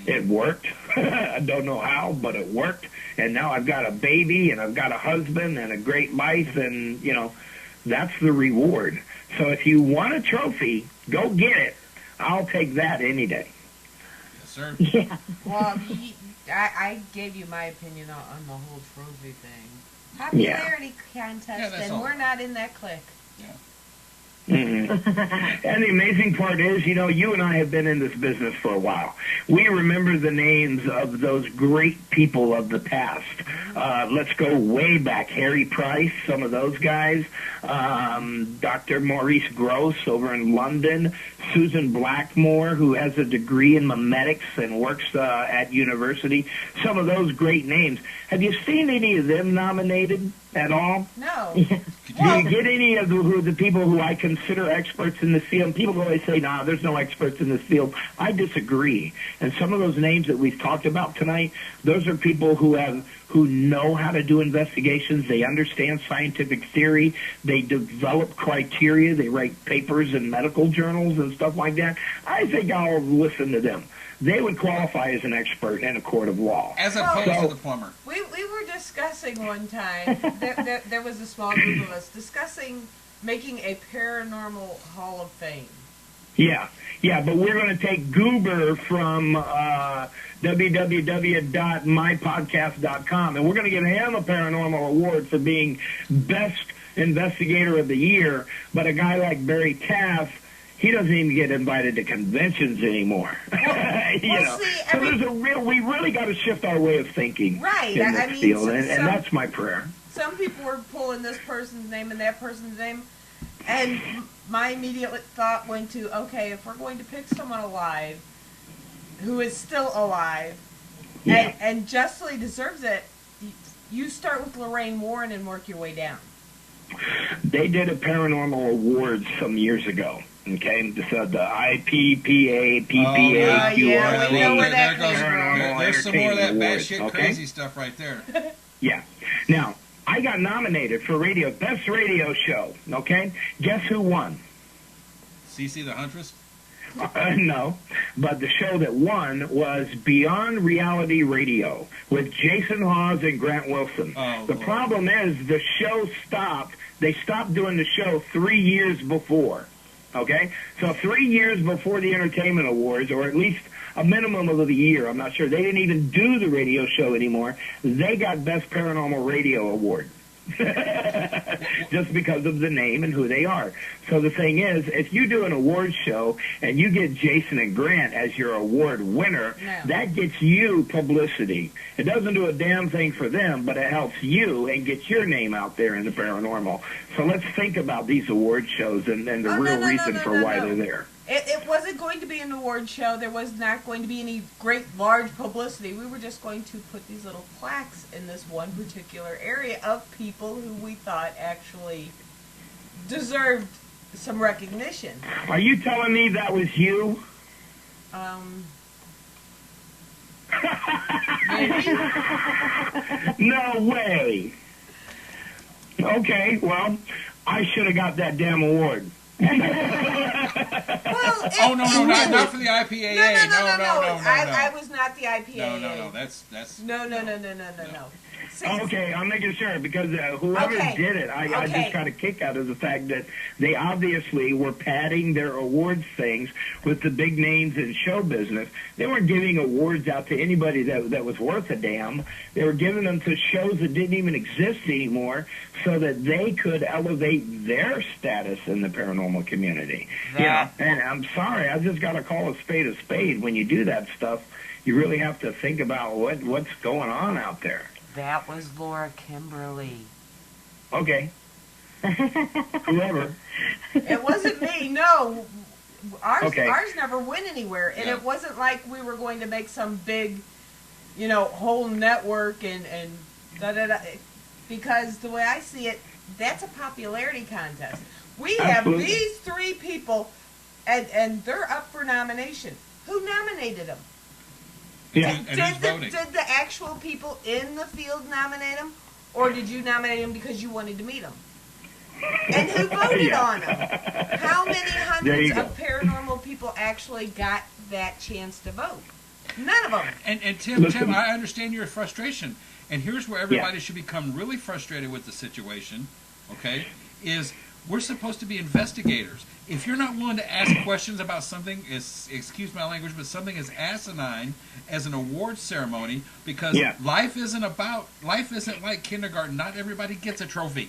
it worked. I don't know how, but it worked. And now I've got a baby, and I've got a husband, and a great life, and, that's the reward. So if you want a trophy, go get it. I'll take that any day. Yes, sir. Yeah. Well, I gave you my opinion on the whole trophy thing. Popularity contest, and we're not in that clique. Yeah. Mm-hmm. And the amazing part is, you and I have been in this business for a while. We remember the names of those great people of the past. Let's go way back. Harry Price, some of those guys. Dr. Maurice Gross over in London. Susan Blackmore, who has a degree in memetics and works at university. Some of those great names. Have you seen any of them nominated at all? No. Do you get any of the people who I consider consider experts in this field. People always say, nah, there's no experts in this field. I disagree. And some of those names that we've talked about tonight, those are people who know how to do investigations. They understand scientific theory. They develop criteria. They write papers in medical journals and stuff like that. I think I'll listen to them. They would qualify as an expert in a court of law. As opposed to the plumber. We were discussing one time, there was a small group of us discussing making a paranormal hall of fame. Yeah, but we're going to take Goober from www.mypodcast.com, and we're going to give him a paranormal award for being best investigator of the year. But a guy like Barry Taff, he doesn't even get invited to conventions anymore. We really got to shift our way of thinking in this field, and that's my prayer. Some people were pulling this person's name and that person's name, and my immediate thought went to, okay, if we're going to pick someone alive who is still alive and justly deserves it, you start with Lorraine Warren and work your way down. They did a paranormal award some years ago. Okay, so the IPPA, PPA, we know where that came from. There's some more of that Awards, batshit crazy stuff right there. Yeah. Now, I got nominated for best radio show. Okay, guess who won? CC the Huntress? No, but the show that won was Beyond Reality Radio with Jason Hawes and Grant Wilson. The problem is the show stopped. They stopped doing the show 3 years before. Okay? So 3 years before the Entertainment Awards, or at least a minimum of a year, I'm not sure. They didn't even do the radio show anymore. They got Best Paranormal Radio Award. Just because of the name and who they are. So the thing is, if you do an award show and you get Jason and Grant as your award winner, that gets you publicity. It doesn't do a damn thing for them, but it helps you and gets your name out there in the paranormal. So let's think about these award shows and the real reason for why they're there. It wasn't going to be an award show. There was not going to be any great, large publicity. We were just going to put these little plaques in this one particular area of people who we thought actually deserved some recognition. Are you telling me that was you? Maybe. No way. Okay, well, I should have got that damn award. Well, not for the IPAA. No. I was not the IPAA. No. That's No. Okay, I'm making sure because whoever did it, I just got a kick out of the fact that they obviously were padding their awards things with the big names in show business. They weren't giving awards out to anybody that was worth a damn. They were giving them to shows that didn't even exist anymore so that they could elevate their status in the paranormal community. And I'm sorry, I just got to call a spade when you do that stuff. You really have to think about what's going on out there. That was Laura Kimberly. Okay. Whoever. It wasn't me, no. Ours never went anywhere. And it wasn't like we were going to make some big, whole network and da-da-da. Because the way I see it, that's a popularity contest. We have these three people, and they're up for nomination. Who nominated them? Yeah. Did the actual people in the field nominate them, or did you nominate them because you wanted to meet them? And who voted on them? How many hundreds of paranormal people actually got that chance to vote? None of them. And Tim, I understand your frustration. And here's where everybody should become really frustrated with the situation, okay, is we're supposed to be investigators. If you're not willing to ask questions about something, excuse my language, but something as asinine as an award ceremony, because life isn't like kindergarten. Not everybody gets a trophy.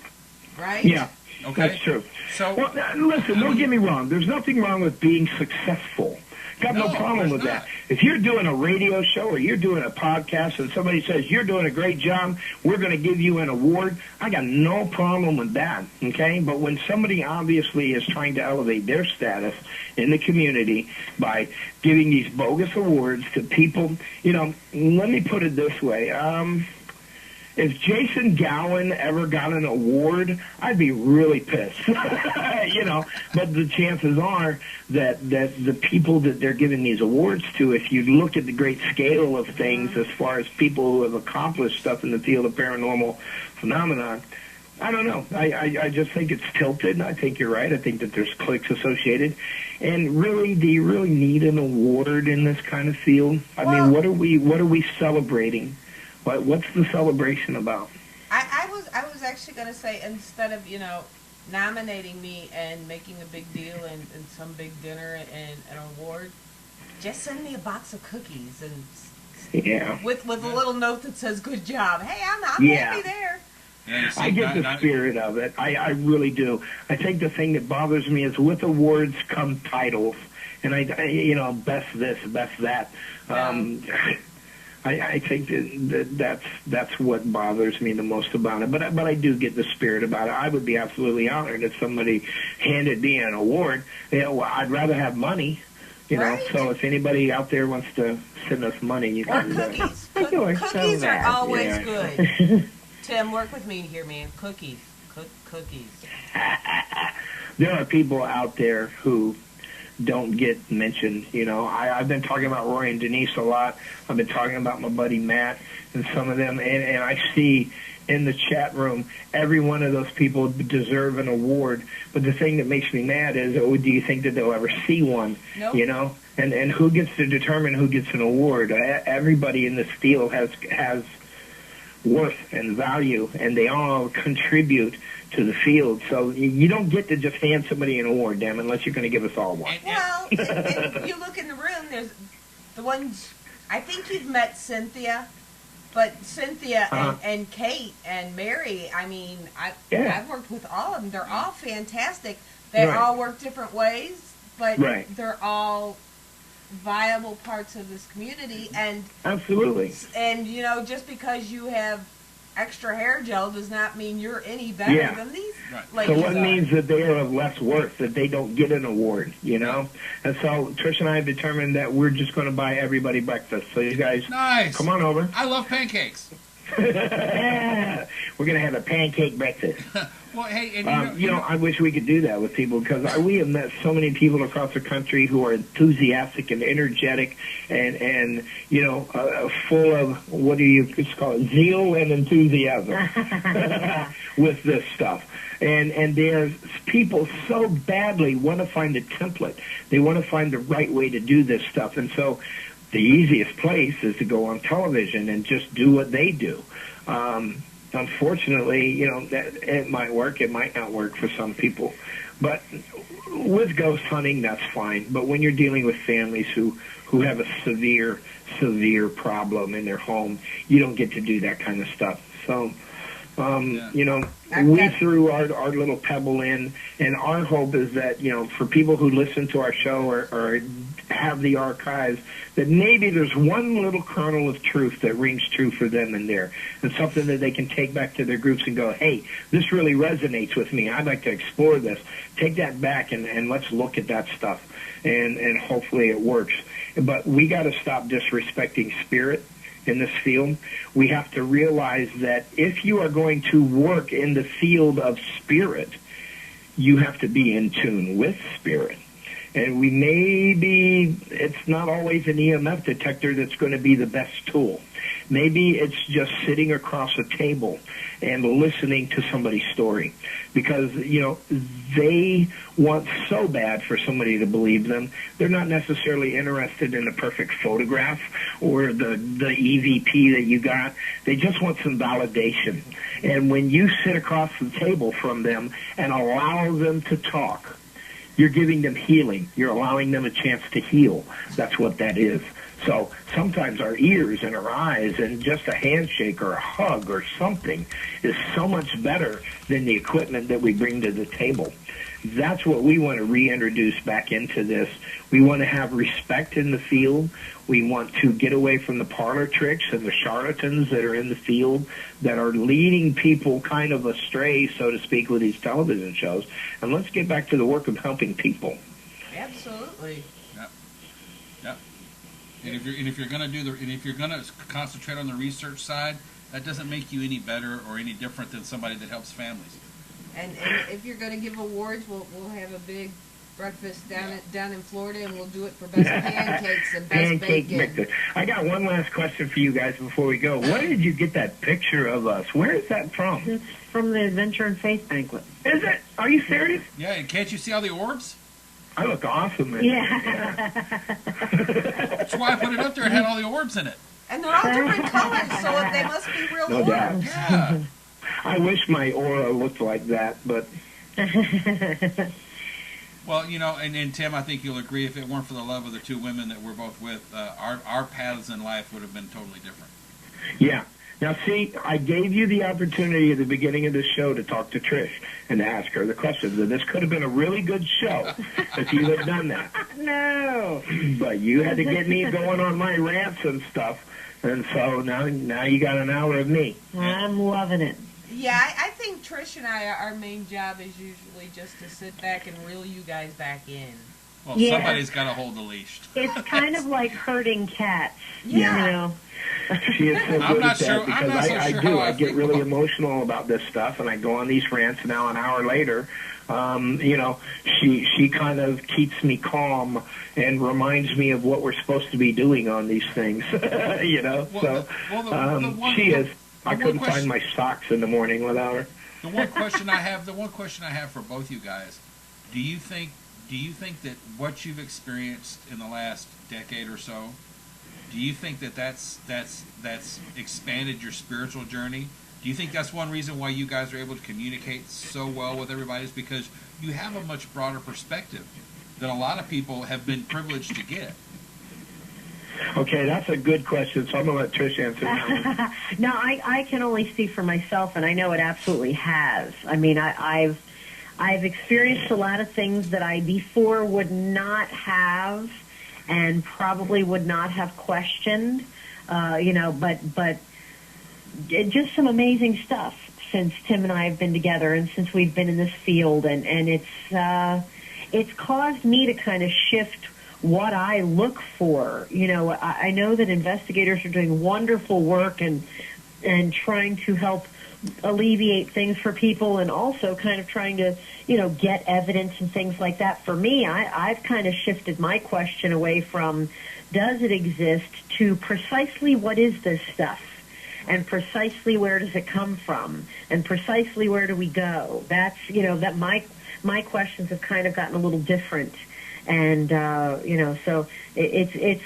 Right? Yeah, okay. That's true. So, listen, don't get me wrong. There's nothing wrong with being successful. Got no problem with that. If you're doing a radio show or you're doing a podcast and somebody says you're doing a great job, we're going to give you an award, I got no problem with that, okay? But when somebody obviously is trying to elevate their status in the community by giving these bogus awards to people, let me put it this way. if Jason Gowan ever got an award, I'd be really pissed. You know, but the chances are that the people that they're giving these awards to, if you look at the great scale of things as far as people who have accomplished stuff in the field of paranormal phenomenon, I don't know. I just think it's tilted. I think you're right. I think that there's cliques associated. And really, do you really need an award in this kind of field? I mean, what are we celebrating? What's the celebration about? I was actually going to say, instead of, nominating me and making a big deal and some big dinner and an award, just send me a box of cookies and with a little note that says "good job." Hey, I'm happy there. Yeah, see, I get the spirit of it. I really do. I think the thing that bothers me is with awards come titles, and I best this, best that. I think that's what bothers me the most about it. But I do get the spirit about it. I would be absolutely honored if somebody handed me an award. I'd rather have money. Right. So if anybody out there wants to send us money, you can. Cookies. Cookies are always good. Tim, work with me here, man. Cookies. Cookies. There are people out there who don't get mentioned. I've been talking about Roy and Denise a lot. I've been talking about my buddy Matt and some of them, and I see in the chat room every one of those people deserve an award. But the thing that makes me mad is, do you think that they'll ever see one? Nope. And who gets to determine who gets an award? Everybody in this field has worth and value, and they all contribute to the field. So you don't get to just hand somebody an award, damn, unless you're going to give us all one. Well, and you look in the room, there's the ones, I think you've met Cynthia, but Cynthia and Kate and Mary, I mean, I've worked with all of them. They're all fantastic. They all work different ways, but they're all viable parts of this community. And absolutely. And, just because you have extra hair gel does not mean you're any better than these ladies. So what means that they are of less worth, that they don't get an award, And so Trish and I have determined that we're just going to buy everybody breakfast. So you guys, come on over. I love pancakes. We're going to have a pancake breakfast. Well, hey, and I wish we could do that with people, because we have met so many people across the country who are enthusiastic and energetic and full of, what do you call it, zeal and enthusiasm with this stuff. And there's people so badly want to find a template. They want to find the right way to do this stuff. And so the easiest place is to go on television and just do what they do. Unfortunately, that it might work, it might not work for some people. But with ghost hunting, that's fine. But when you're dealing with families who have a severe problem in their home, you don't get to do that kind of stuff. So, we threw our little pebble in, and our hope is that, for people who listen to our show or have the archives, that maybe there's one little kernel of truth that rings true for them in there, and something that they can take back to their groups and go, hey, this really resonates with me. I'd like to explore this. Take that back and let's look at that stuff, and hopefully it works. But we got to stop disrespecting spirit in this field. We have to realize that if you are going to work in the field of spirit, you have to be in tune with spirit. And it's not always an EMF detector that's going to be the best tool. Maybe it's just sitting across a table and listening to somebody's story, because, they want so bad for somebody to believe them. They're not necessarily interested in the perfect photograph or the EVP that you got. They just want some validation. And when you sit across the table from them and allow them to talk, you're giving them healing. You're allowing them a chance to heal. That's what that is. So sometimes our ears and our eyes and just a handshake or a hug or something is so much better than the equipment that we bring to the table. That's what we want to reintroduce back into this. We want to have respect in the field. We want to get away from the parlor tricks and the charlatans that are in the field that are leading people kind of astray, so to speak, with these television shows. And let's get back to the work of helping people. Absolutely. Yep. And if you're going to concentrate on the research side, that doesn't make you any better or any different than somebody that helps families. And if you're going to give awards, we'll have a big breakfast down in Florida, and we'll do it for best pancakes and best Pancake bacon. mixer. I got one last question for you guys before we go. Where did you get that picture of us? Where is that from? It's from the Adventure and Faith Banquet. Is it? Are you serious? Yeah, and can't you see all the orbs? I look awesome in Yeah. That's why I put it up there. It had all the orbs in it. And they're all different colors, so they must be real No doubt. orbs. Yeah. I wish my aura looked like that, but Well, you know, and Tim, I think you'll agree, if it weren't for the love of the two women that we're both with, our paths in life would have been totally different. yeah. Now, see, I gave you the opportunity at the beginning of the show to talk to Trish and to ask her the questions. And this could have been a really good show if you had done that. No. But you had to get me going on my rants and stuff. And so now you got an hour of me. I'm loving it. Yeah, I think Trish and I, our main job is usually just to sit back and reel you guys back in. Well, Yeah. somebody's got to hold the leash. It's kind of like herding cats. Yeah. You know. She is so I'm good not at that sure- I'm because not so I sure do. how I I get feel really about- emotional about this stuff, and I go on these rants. Now an hour later, you know, she kind of keeps me calm and reminds me of what we're supposed to be doing on these things. You know, Well, the one- she is. I one couldn't question- find my socks in the morning without her. The one question I have for both you guys, do you think that what you've experienced in the last decade or so, do you think that's expanded your spiritual journey? Do you think that's one reason why you guys are able to communicate so well with everybody, is because you have a much broader perspective than a lot of people have been privileged to get? Okay, that's a good question, so I'm going to let Trish answer that. No, I can only speak for myself, and I know it absolutely has. I mean, I've experienced a lot of things that I before would not have, and probably would not have questioned. You know, but just some amazing stuff since Tim and I have been together, and since we've been in this field, and it's caused me to kind of shift what I look for. You know, I know that investigators are doing wonderful work and trying to help alleviate things for people, and also kind of trying to, you know, get evidence and things like that. For me, I've kind of shifted my question away from does it exist to precisely what is this stuff, and precisely where does it come from, and precisely where do we go. That's, you know, that my questions have kind of gotten a little different. And, you know, so it's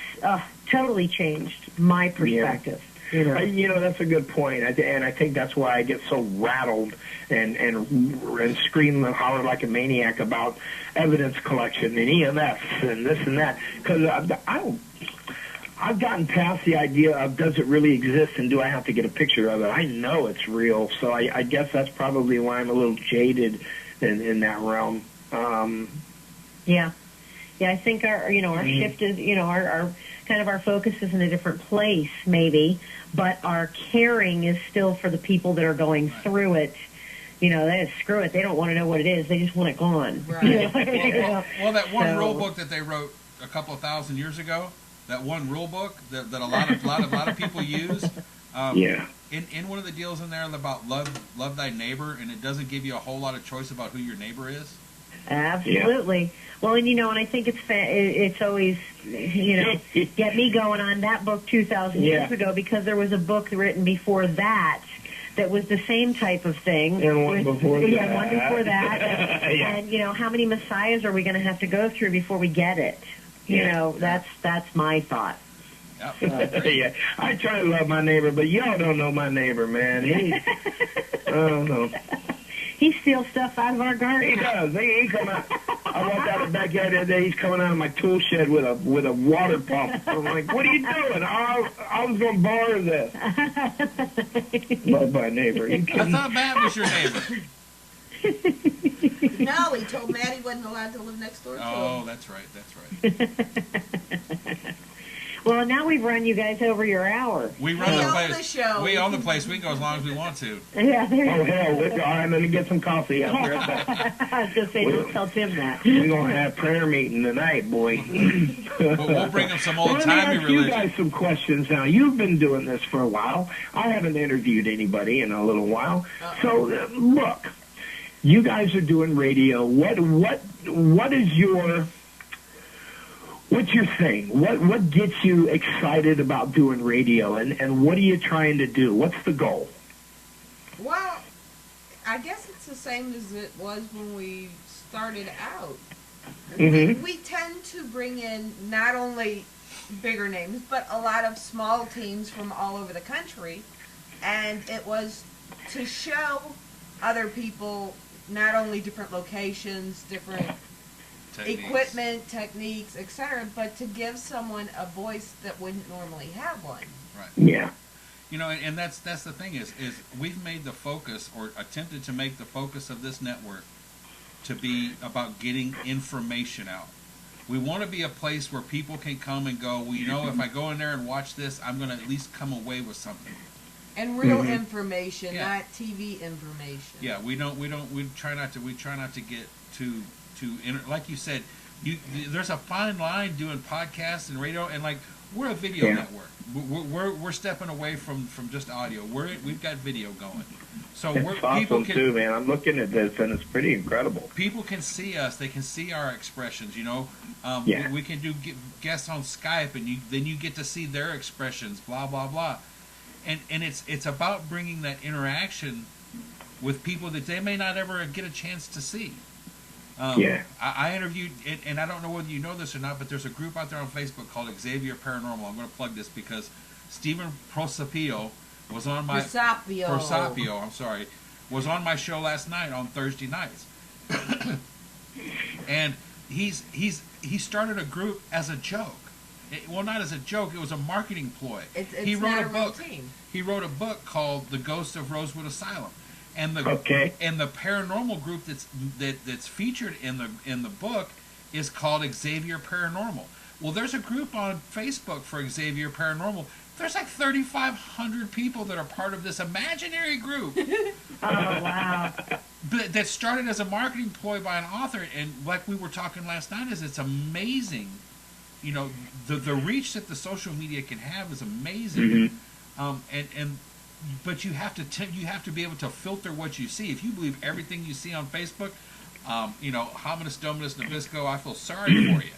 totally changed my perspective. Yeah. You know, That's a good point. And I think that's why I get so rattled and scream and holler like a maniac about evidence collection and EMFs and this and that. Because I've gotten past the idea of does it really exist and do I have to get a picture of it. I know it's real. So I guess that's probably why I'm a little jaded in that realm. yeah. Yeah, I think our shift is, you know, our kind of our focus is in a different place, maybe, but our caring is still for the people that are going through it. You know, screw it. They don't want to know what it is. They just want it gone. Right. You know? Well, that one rule book that they wrote a couple of thousand years ago, that one rule book that a lot of people use. Yeah. In one of the deals in there about love thy neighbor, and it doesn't give you a whole lot of choice about who your neighbor is. Absolutely. Yeah. Well, and you know, and I think it's always, you know, get me going on that book 2,000 years ago, because there was a book written before that was the same type of thing. And one before that. Yeah, one before that. And you know, how many messiahs are we going to have to go through before we get it? You know, that's my thought. Yeah, I try to love my neighbor, but y'all don't know my neighbor, man. I don't know. He steals stuff out of our garden. He does. He come out. I walked out the backyard the other day. He's coming out of my tool shed with a water pump. I'm like, what are you doing? I was going to borrow this. Love my neighbor. I thought Matt was your neighbor. No, he told Matt he wasn't allowed to live next door to him. Oh, that's right. Well, now we've run you guys over your hour. We We run the own place. the show. We own the place. We can go as long as we want to. Yeah, there Oh, you hell, I'm going to get some coffee. I'll be right back. I was just saying, don't tell Tim that. We're going to have prayer meeting tonight, boy. We'll bring them some Well, let me old-timey ask you religion. guys some questions now. You've been doing this for a while. I haven't interviewed anybody in a little while. So, look, you guys are doing radio. What is your... What's your thing? What gets you excited about doing radio, and what are you trying to do? What's the goal? Well, I guess it's the same as it was when we started out. We tend to bring in not only bigger names, but a lot of small teams from all over the country, and it was to show other people not only different locations, different Techniques. equipment, techniques, etc., but to give someone a voice that wouldn't normally have one. Right. Yeah. You know, and that's the thing is we've made the focus, or attempted to make the focus of this network to be about getting information out. We want to be a place where people can come and go, well, you know, if I go in there and watch this, I'm going to at least come away with something. And real information, Yeah. not TV information. Yeah, we try not to get too like you said, there's a fine line doing podcasts and radio, and like we're a video network. We're stepping away from just audio. We've got video going, so It's people awesome, can too, man. I'm looking at this, and it's pretty incredible. people can see us. They can see our expressions. You know, Yeah. we can do guests on Skype, and then you get to see their expressions. Blah blah blah, and it's about bringing that interaction with people that they may not ever get a chance to see. I interviewed, and I don't know whether you know this or not, but there's a group out there on Facebook called Xavier Paranormal. I'm going to plug this because Stephen Prosapio was on my Prosapio, I'm sorry, was on my show last night on Thursday nights, and he started a group as a joke. Well, not as a joke; it was a marketing ploy. It's not a real team. He wrote a book called The Ghost of Rosewood Asylum. And the paranormal group that's featured in the book is called Xavier Paranormal. Well, there's a group on Facebook for Xavier Paranormal. There's like 3,500 people that are part of this imaginary group. Oh, wow. But that started as a marketing ploy by an author, and like we were talking last night, it's amazing. You know, the reach that the social media can have is amazing. But you have to be able to filter what you see. If you believe everything you see on Facebook, you know, hominis dominus nabisco, I feel sorry for you.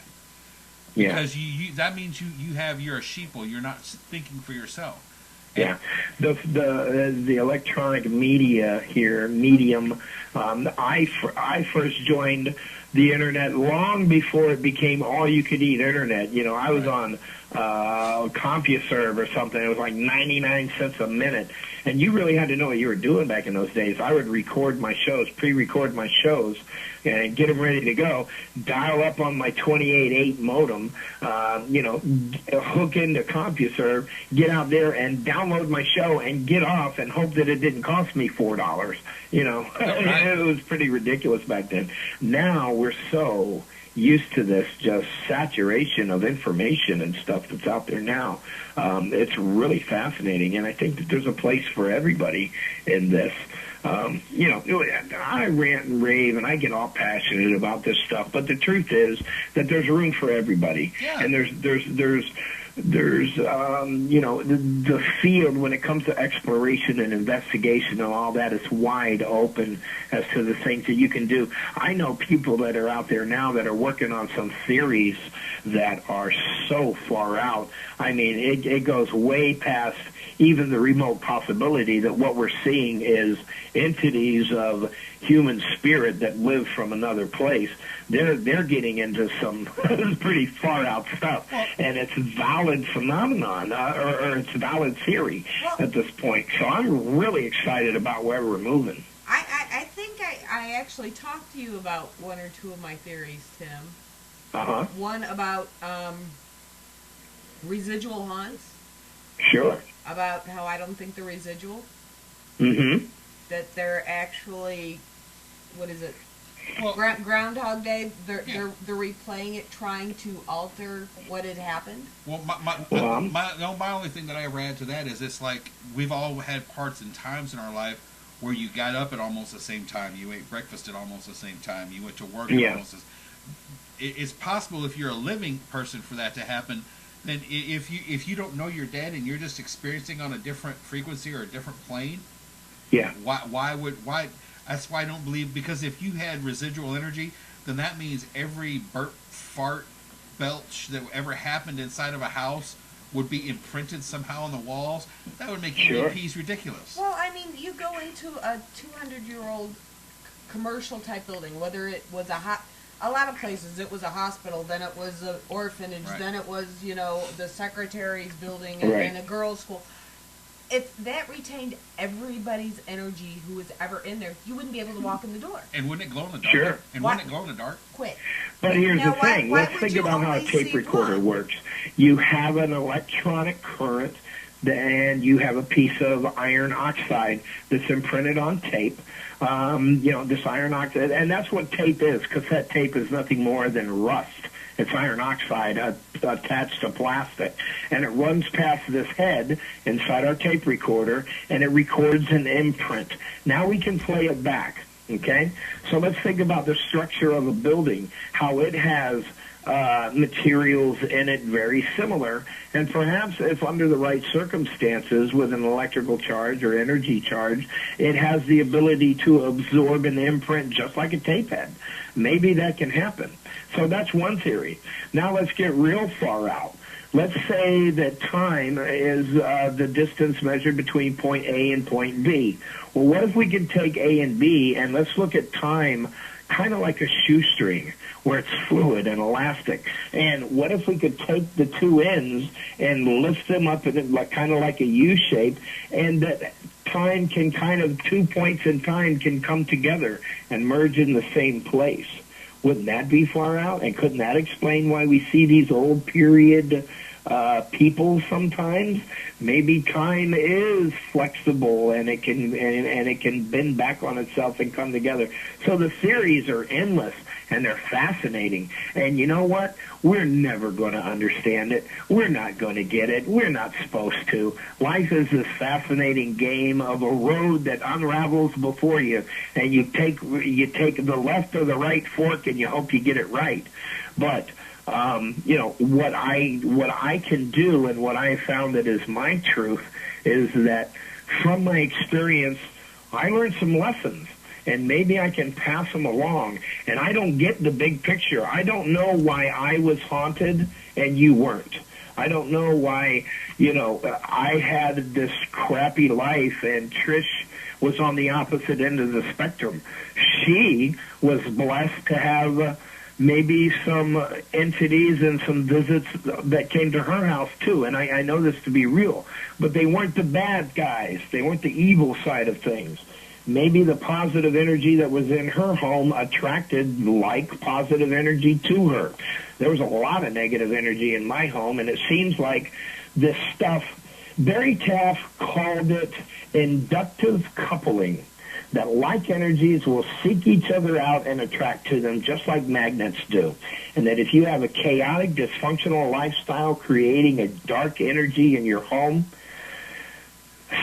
Yeah. Because that means you're a sheeple. You're not thinking for yourself. Yeah, the electronic media here, medium. I first joined the internet long before it became all-you-could-eat internet. You know, I was on CompuServe or something. It was like 99 cents a minute, and you really had to know what you were doing back in those days. I would record my shows, pre-record my shows, and get them ready to go. Dial up on my 28.8 modem, you know, hook into CompuServe, get out there and download my show and get off and hope that it didn't cost me $4. You know, it was pretty ridiculous back then. Now we're so used to this just saturation of information and stuff that's out there now. It's really fascinating, and I think that there's a place for everybody in this. You know, I rant and rave and I get all passionate about this stuff, but the truth is that there's room for everybody. Yeah. And there's you know, the field when it comes to exploration and investigation and all that is wide open as to the things that you can do. I know people that are out there now that are working on some theories that are so far out. I mean, it goes way past even the remote possibility that what we're seeing is entities of human spirit that live from another place. They're getting into some pretty far out stuff, and it's valid phenomenon or it's valid theory at this point. So I'm really excited about where we're moving. I think I actually talked to you about one or two of my theories, Tim. One about residual haunts. Sure. About how I don't think they're residual. Mm-hmm. That they're actually, what is it? Well, Groundhog Day, they're replaying it, trying to alter what had happened. well, my only thing that I ever add to that is it's like we've all had parts and times in our life where you got up at almost the same time, you ate breakfast at almost the same time, you went to work at almost the It's possible if you're a living person for that to happen. Then if you don't know you're dead and you're just experiencing on a different frequency or a different plane, why? That's why I don't believe, because if you had residual energy, then that means every burp, fart, belch that ever happened inside of a house would be imprinted somehow on the walls. That would make EVPs ridiculous. Well, I mean, you go into a 200-year-old commercial type building, whether it was a lot of places it was a hospital, then it was an orphanage, then it was, the secretary's building and a girls' school. If that retained everybody's energy who was ever in there, you wouldn't be able to walk in the door. And wouldn't it glow in the dark? Sure. And wouldn't it glow in the dark? Quick. But here's the thing. Let's think about how a tape recorder works. You have an electronic current, and you have a piece of iron oxide that's imprinted on tape. This iron oxide, and that's what tape is. Cassette tape is nothing more than rust. It's iron oxide attached to plastic. And it runs past this head inside our tape recorder, and it records an imprint. Now we can play it back, okay? So let's think about the structure of a building, how it has materials in it very similar, and perhaps if under the right circumstances with an electrical charge or energy charge, it has the ability to absorb an imprint just like a tape head. Maybe that can happen. So that's one theory. Now let's get real far out. Let's say that time is the distance measured between point A and point B. Well, what if we could take A and B, and let's look at time kind of like a shoestring where it's fluid and elastic. And what if we could take the two ends and lift them up in kind of like a U shape, and that time can 2 points in time can come together and merge in the same place? Wouldn't that be far out? And couldn't that explain why we see these old period people sometimes? Maybe time is flexible and it can bend back on itself and come together. So the theories are endless and they're fascinating. And you know what? We're never going to understand it. We're not going to get it. We're not supposed to. Life is this fascinating game of a road that unravels before you, and you take the left or the right fork and you hope you get it right. But what I can do, and what I found that is my truth, is that from my experience, I learned some lessons, and maybe I can pass them along. And I don't get the big picture. I don't know why I was haunted and you weren't. I don't know why, I had this crappy life and Trish was on the opposite end of the spectrum. She was blessed to have maybe some entities and some visits that came to her house too, and I know this to be real, but they weren't the bad guys. They weren't the evil side of things. Maybe the positive energy that was in her home attracted like positive energy to her. There was a lot of negative energy in my home, and it seems like this stuff, Barry Taff called it inductive coupling, that like energies will seek each other out and attract to them just like magnets do. And that if you have a chaotic, dysfunctional lifestyle creating a dark energy in your home,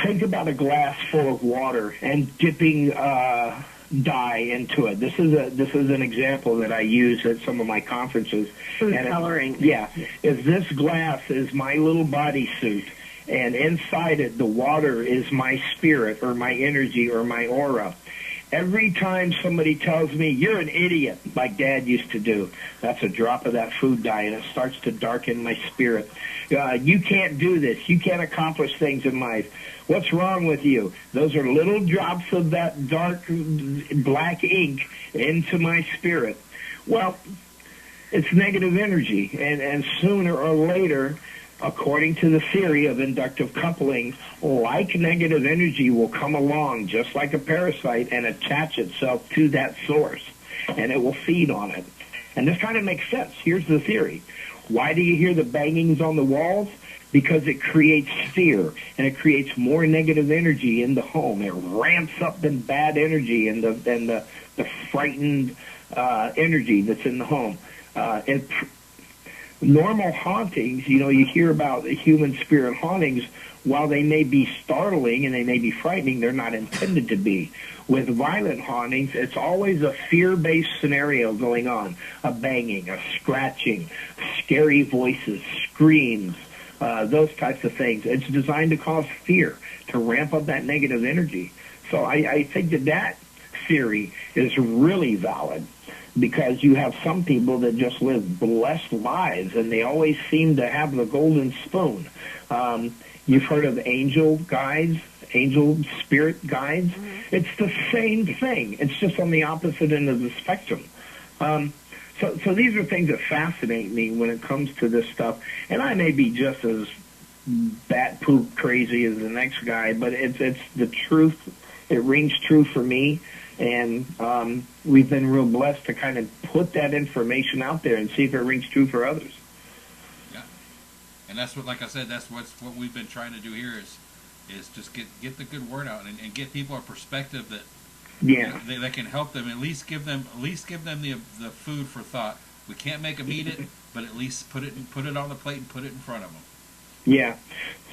think about a glass full of water and dipping dye into it. This is an example that I use at some of my conferences. Food coloring. Yeah. If this glass is my little bodysuit, and inside it, the water is my spirit or my energy or my aura. Every time somebody tells me, you're an idiot, like Dad used to do, that's a drop of that food dye, and it starts to darken my spirit. You can't do this. You can't accomplish things in life. What's wrong with you? Those are little drops of that dark black ink into my spirit. Well, it's negative energy, and sooner or later, according to the theory of inductive coupling, like negative energy will come along just like a parasite and attach itself to that source, and it will feed on it. And this kind of makes sense. Here's the theory. Why do you hear the bangings on the walls? Because it creates fear, and it creates more negative energy in the home. It ramps up the bad energy and the frightened energy that's in the home. And normal hauntings, you know, you hear about the human spirit hauntings, while they may be startling and they may be frightening, they're not intended to be. With violent hauntings, it's always a fear-based scenario going on. A banging, a scratching, scary voices, screams, those types of things. It's designed to cause fear, to ramp up that negative energy. So I think that theory is really valid, because you have some people that just live blessed lives, and they always seem to have the golden spoon. You've heard of angel guides, angel spirit guides. Mm-hmm. It's the same thing. It's just on the opposite end of the spectrum. So these are things that fascinate me when it comes to this stuff. And I may be just as bat poop crazy as the next guy, but it's the truth. It rings true for me. And we've been real blessed to kind of put that information out there and see if it rings true for others. Yeah, and that's what, like I said, that's what we've been trying to do here is just get the good word out and get people a perspective that that can help them. At least give them the food for thought. We can't make them eat it, but at least put it on the plate and put it in front of them. Yeah.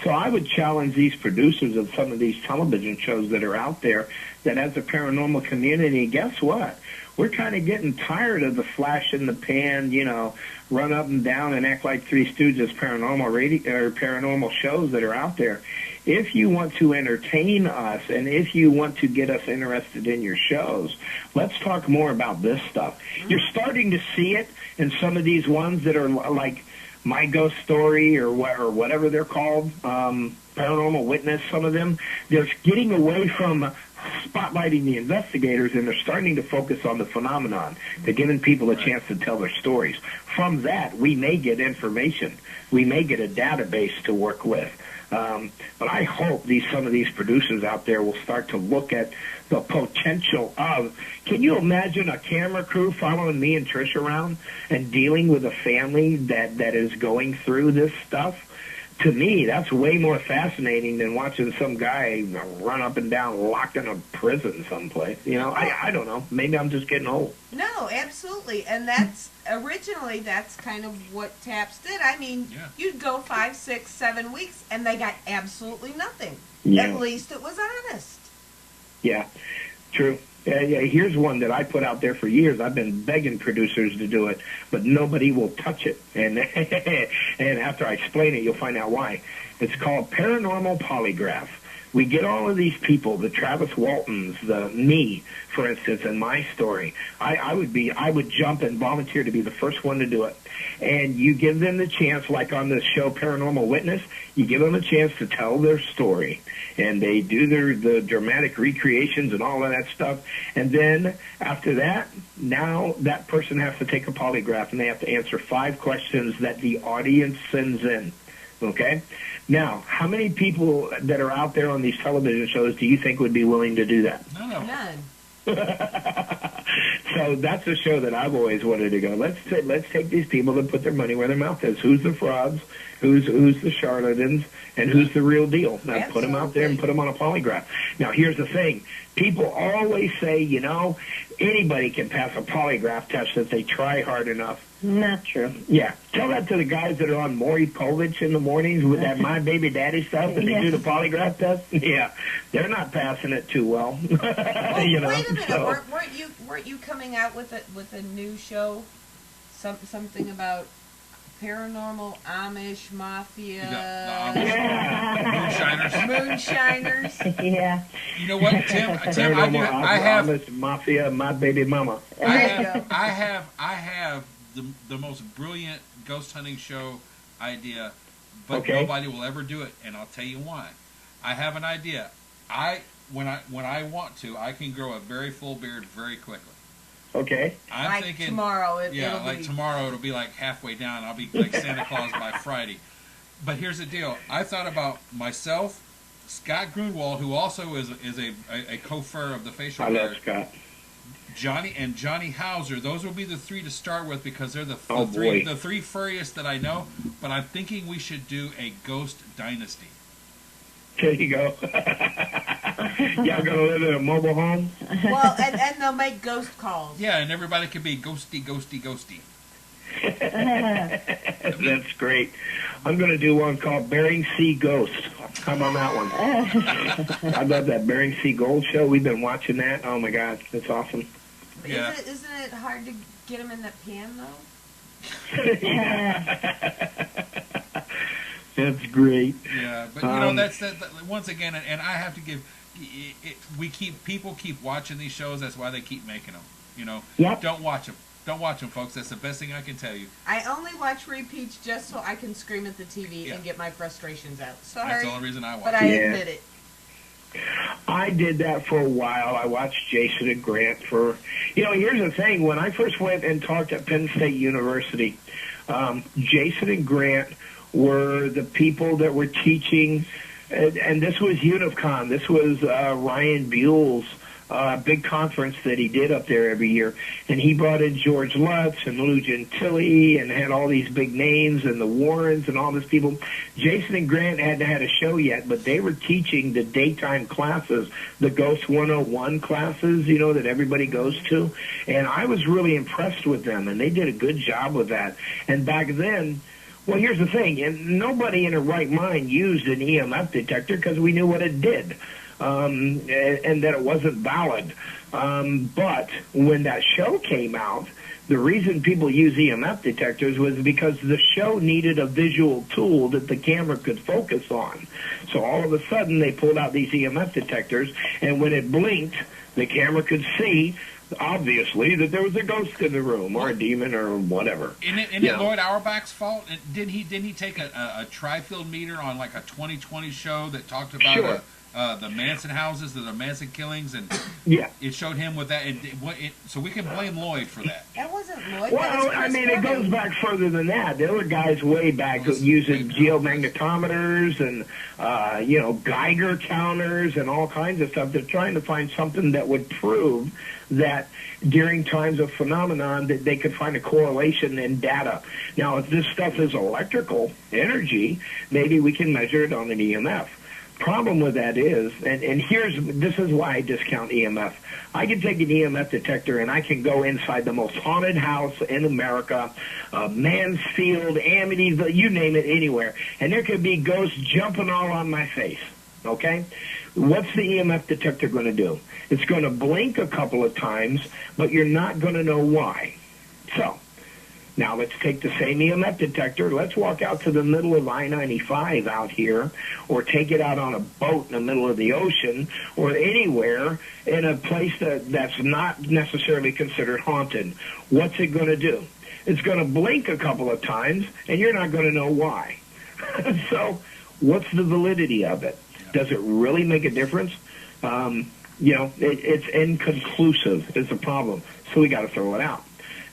So I would challenge these producers of some of these television shows that are out there, that as a paranormal community, guess what? We're kind of getting tired of the flash in the pan, you know, run up and down and act like Three Stooges paranormal radio or paranormal shows that are out there. If you want to entertain us and if you want to get us interested in your shows, let's talk more about this stuff. You're starting to see it in some of these ones that are like My Ghost Story or whatever they're called, Paranormal Witness, some of them. They're getting away from spotlighting the investigators, and they're starting to focus on the phenomenon. They're giving people a chance to tell their stories. From that, we may get information. We may get a database to work with. But I hope some of these producers out there will start to look at the potential of, can you imagine a camera crew following me and Trish around and dealing with a family that is going through this stuff? To me, that's way more fascinating than watching some guy run up and down locked in a prison someplace. You know, I don't know. Maybe I'm just getting old. No, absolutely. And that's originally that's kind of what TAPS did. I mean, you'd go 5, 6, 7 weeks and they got absolutely nothing. Yeah. At least it was honest. Yeah, true. Yeah, here's one that I put out there for years. I've been begging producers to do it, but nobody will touch it. And and after I explain it, you'll find out why. It's called Paranormal Polygraph. We get all of these people, the Travis Waltons, me, for instance, and my story. I would jump and volunteer to be the first one to do it. And you give them the chance, like on this show Paranormal Witness, you give them a chance to tell their story. And they do the dramatic recreations and all of that stuff. And then after that, now that person has to take a polygraph, and they have to answer 5 questions that the audience sends in. Okay? Now, how many people that are out there on these television shows do you think would be willing to do that? None. So that's a show that I've always wanted to go. Let's take these people and put their money where their mouth is. Who's the frauds? Who's the charlatans? And who's the real deal? Now put them out there and put them on a polygraph. Now here's the thing: people always say, you know, anybody can pass a polygraph test if they try hard enough. Not true. Yeah. Tell that to the guys that are on Maury Povich in the mornings with that My Baby Daddy stuff, and they do the polygraph test. Yeah. They're not passing it too well. Well, you know? Wait a minute. So, weren't you coming out with a new show? Something about paranormal Amish mafia. Moonshiners. Yeah. You know what, Tim? I have Amish mafia, my baby mama. I have the most brilliant ghost hunting show idea, but nobody will ever do it, and I'll tell you why. I have an idea. When I want to, I can grow a very full beard very quickly. Okay. I'm thinking tomorrow. Tomorrow it'll be like halfway down. I'll be like Santa Claus by Friday. But here's the deal. I thought about myself, Scott Grunwald, who also is a co-fur of the facial hair. I love Scott. Johnny Hauser. Those will be the 3 to start with because they're the three furriest that I know. But I'm thinking we should do a ghost dynasty. There you go. Y'all gonna live in a mobile home? Well, and they'll make ghost calls. Yeah, and everybody can be ghosty, ghosty, ghosty. That's great. I'm going to do one called Bering Sea Ghost. How about that one? I love that Bering Sea Gold show. We've been watching that. Oh, my God. It's awesome. Yeah. Isn't it hard to get them in the pan, though? That's great. Yeah, but that's once again, and I have to give. People keep watching these shows. That's why they keep making them. Yep. Don't watch them. Don't watch them, folks. That's the best thing I can tell you. I only watch repeats just so I can scream at the TV and get my frustrations out. Sorry, that's the only reason I watch. But I admit it. I did that for a while. I watched Jason and Grant for, here's the thing. When I first went and talked at Penn State University, Jason and Grant were the people that were teaching, and this was UNIFCON. This was Ryan Buell's big conference that he did up there every year. And he brought in George Lutz and Lou Gentili and had all these big names and the Warrens and all these people. Jason and Grant hadn't had a show yet, but they were teaching the daytime classes, the Ghost 101 classes, that everybody goes to. And I was really impressed with them, and they did a good job with that. And back then, well, here's the thing, and nobody in their right mind used an EMF detector because we knew what it did. And that it wasn't valid. But when that show came out, the reason people use EMF detectors was because the show needed a visual tool that the camera could focus on. So all of a sudden they pulled out these EMF detectors, and when it blinked, the camera could see, obviously, that there was a ghost in the room or a demon or whatever. Isn't it Lloyd Auerbach's fault? Didn't he take a tri-field meter on like a 2020 show that talked about the Manson houses, the Manson killings, and it showed him with that. So we can blame Lloyd for that. That wasn't Lloyd. Well, I mean, it goes back further than that. There were guys way back using geomagnetometers and Geiger counters and all kinds of stuff. They're trying to find something that would prove that during times of phenomenon that they could find a correlation in data. Now, if this stuff is electrical energy, maybe we can measure it on an EMF. Problem with that is, and this is why I discount EMF. I can take an EMF detector and I can go inside the most haunted house in America, Mansfield, Amityville, you name it, anywhere, and there could be ghosts jumping all on my face. Okay? What's the EMF detector going to do? It's going to blink a couple of times, but you're not going to know why. So, now let's take the same EMF detector. Let's walk out to the middle of I-95 out here, or take it out on a boat in the middle of the ocean, or anywhere in a place that's not necessarily considered haunted. What's it going to do? It's going to blink a couple of times, and you're not going to know why. So what's the validity of it? Does it really make a difference? It's inconclusive is the problem. So we got to throw it out.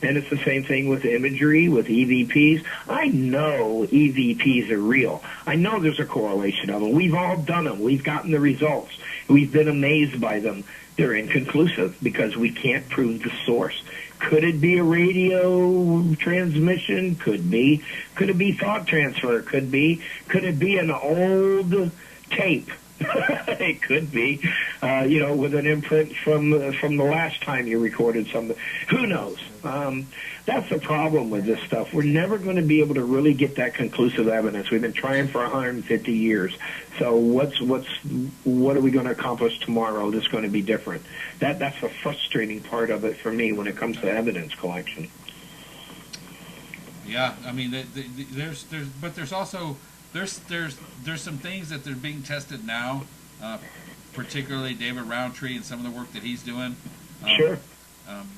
And it's the same thing with imagery, with EVPs. I know EVPs are real. I know there's a correlation of them. We've all done them. We've gotten the results. We've been amazed by them. They're inconclusive because we can't prove the source. Could it be a radio transmission? Could be. Could it be thought transfer? Could be. Could it be an old tape? It could be, with an imprint from the last time you recorded something. Who knows? That's the problem with this stuff. We're never going to be able to really get that conclusive evidence. We've been trying for 150 years. So what are we going to accomplish tomorrow that's going to be different? That's the frustrating part of it for me when it comes to evidence collection. Yeah, I mean, there's also. There's some things that they're being tested now, particularly David Roundtree and some of the work that he's doing. Sure.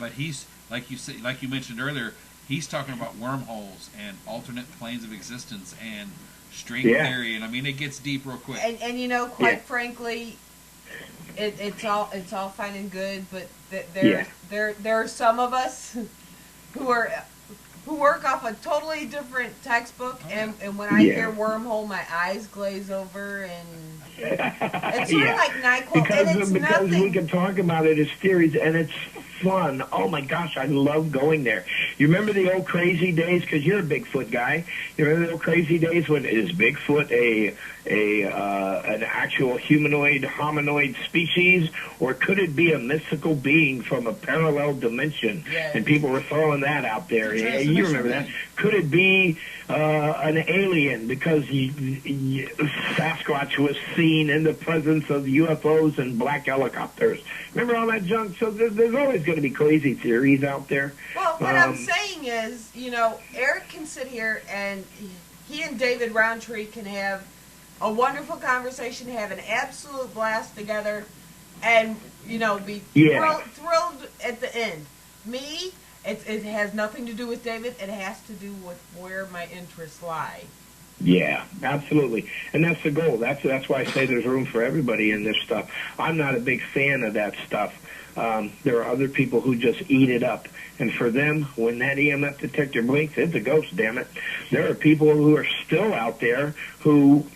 But he's like you mentioned earlier, he's talking about wormholes and alternate planes of existence and string theory, and I mean it gets deep real quick. And quite frankly, it's all fine and good, but there are some of us who work off a totally different textbook, and when I hear wormhole, my eyes glaze over, and it's sort of like NyQuil, because we can talk about it as theories, and it's fun. Oh my gosh, I love going there. You remember the old crazy days? Because you're a Bigfoot guy. You remember the old crazy days when is Bigfoot an actual humanoid, hominoid species, or could it be a mystical being from a parallel dimension? Yes. And people were throwing that out there. You remember that? Could it be an alien because Sasquatch was seen in the presence of UFOs and black helicopters? Remember all that junk? So there's always going to be crazy theories out there. Well, what I'm saying is, Eric can sit here and he and David Roundtree can have a wonderful conversation, have an absolute blast together, and, be thrilled at the end. Me, it has nothing to do with David. It has to do with where my interests lie. Yeah, absolutely. And that's the goal. That's why I say there's room for everybody in this stuff. I'm not a big fan of that stuff. There are other people who just eat it up. And for them, when that EMF detector blinks, it's a ghost, damn it. There are people who are still out there who...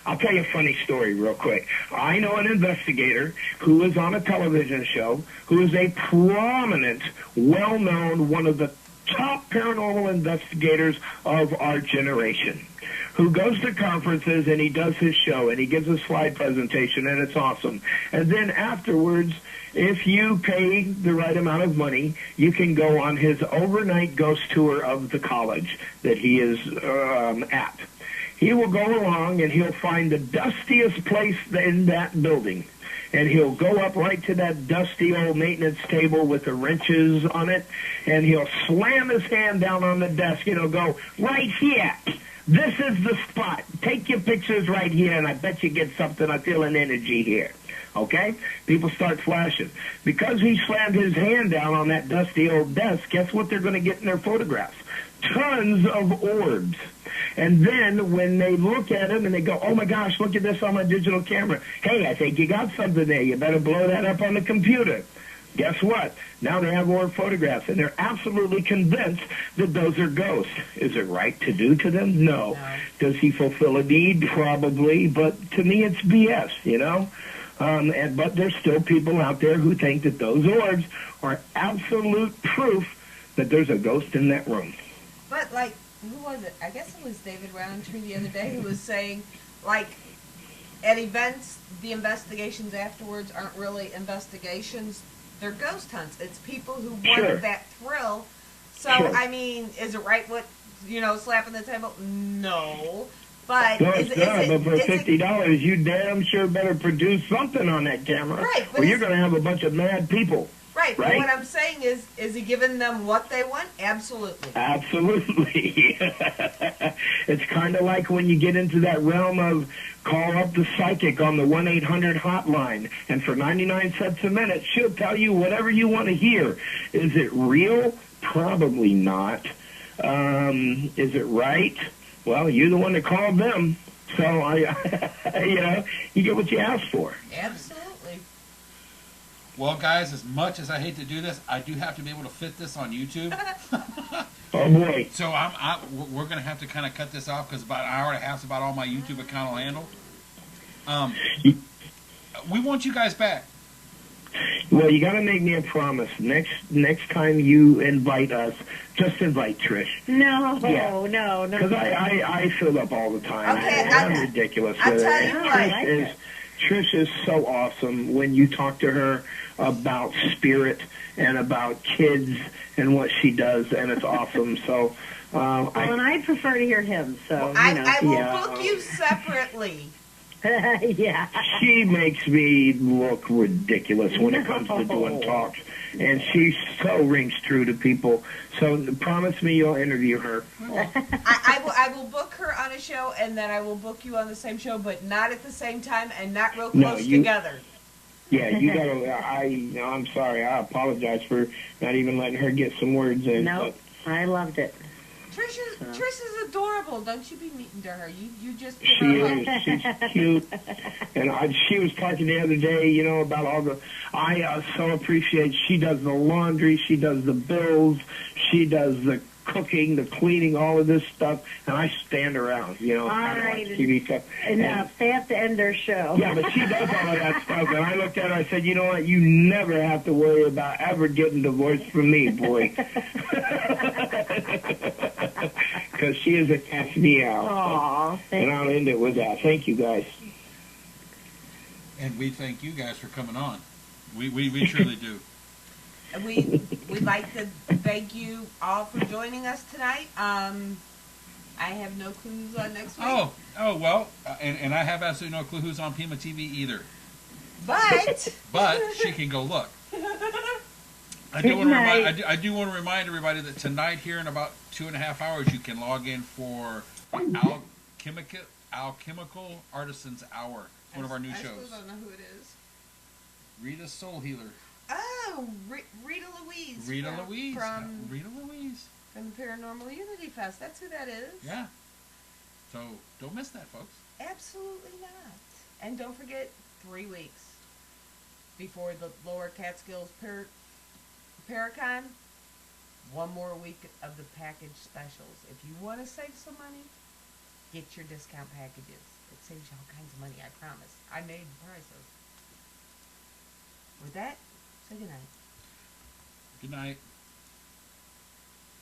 I'll tell you a funny story real quick. I know an investigator who is on a television show, who is a prominent, well-known, one of the top paranormal investigators of our generation, who goes to conferences and he does his show and he gives a slide presentation and it's awesome. And then afterwards, if you pay the right amount of money, you can go on his overnight ghost tour of the college that he is at. He will go along and he'll find the dustiest place in that building. And he'll go up right to that dusty old maintenance table with the wrenches on it, and he'll slam his hand down on the desk, and he'll go, right here. This is the spot. Take your pictures right here, and I bet you get something. I feel an energy here. Okay? People start flashing. Because he slammed his hand down on that dusty old desk, guess what they're going to get in their photographs? Tons of orbs. And then when they look at him and they go, oh my gosh, look at this on my digital camera. Hey, I think you got something there. You better blow that up on the computer. Guess what? Now they have orb photographs, and they're absolutely convinced that those are ghosts. Is it right to do to them? No. Does he fulfill a need? Probably. But to me, it's BS, but there's still people out there who think that those orbs are absolute proof that there's a ghost in that room. But, who was it? I guess it was David Roundtree the other day who was saying, at events, the investigations afterwards aren't really investigations. They're ghost hunts. It's people who want that thrill. So, I mean, is it right what, slapping the table? No. But but for $50, you damn sure better produce something on that camera. Right. Or you're going to have a bunch of mad people. Right, but what I'm saying is he giving them what they want? Absolutely. Absolutely. It's kind of like when you get into that realm of call up the psychic on the 1-800 hotline, and for 99 cents a minute, she'll tell you whatever you want to hear. Is it real? Probably not. Is it right? Well, you're the one that called them, so you get what you asked for. Absolutely. Well, guys, as much as I hate to do this, I do have to be able to fit this on YouTube. Oh, boy. So we're going to have to kind of cut this off because about an hour and a half is about all my YouTube account will handle. We want you guys back. Well, you got to make me a promise. Next time you invite us, just invite Trish. No. Because I fill up all the time. Okay, I'm ridiculous. I'll tell you what. Trish is so awesome when you talk to her about spirit and about kids and what she does, and it's awesome. So, and I prefer to hear him. So I will book you separately. Yeah. She makes me look ridiculous when it comes to doing talks, and she so rings true to people. So promise me you'll interview her. I will book her on a show, and then I will book you on the same show, but not at the same time and not real close together. Yeah, you gotta. I'm sorry. I apologize for not even letting her get some words in. No, I loved it. Trish is adorable. Don't you be meeting to her. You just she is. She's cute. And she was talking the other day, about all the. I so appreciate. She does the laundry. She does the bills. She does the cooking, the cleaning, all of this stuff, and I stand around, you know, All kind of right. watch TV stuff. Enough. They have to end their show. Yeah, but she does all of that stuff, and I looked at her, I said, you know what, you never have to worry about ever getting divorced from me, boy. Because she is a catch me out. Aw, And I'll end it with that. Thank you, guys. And we thank you guys for coming on. We truly do. We'd like to thank you all for joining us tonight. I have no clue who's on next week. Oh, well, and I have absolutely no clue who's on Pema TV either. But she can go look. I do want to remind everybody that tonight, here in about 2.5 hours, you can log in for Alchemical Artisans Hour, one of our new shows. I don't know who it is. Rita Soul Healer. Oh, Rita Louise. Rita Louise. From the Paranormal Unity Fest. That's who that is. Yeah. So don't miss that, folks. Absolutely not. And don't forget, 3 weeks before the Lower Catskills Paracon, 1 more week of the package specials. If you want to save some money, get your discount packages. It saves you all kinds of money, I promise. I made the prices. With that, say good night. Good night.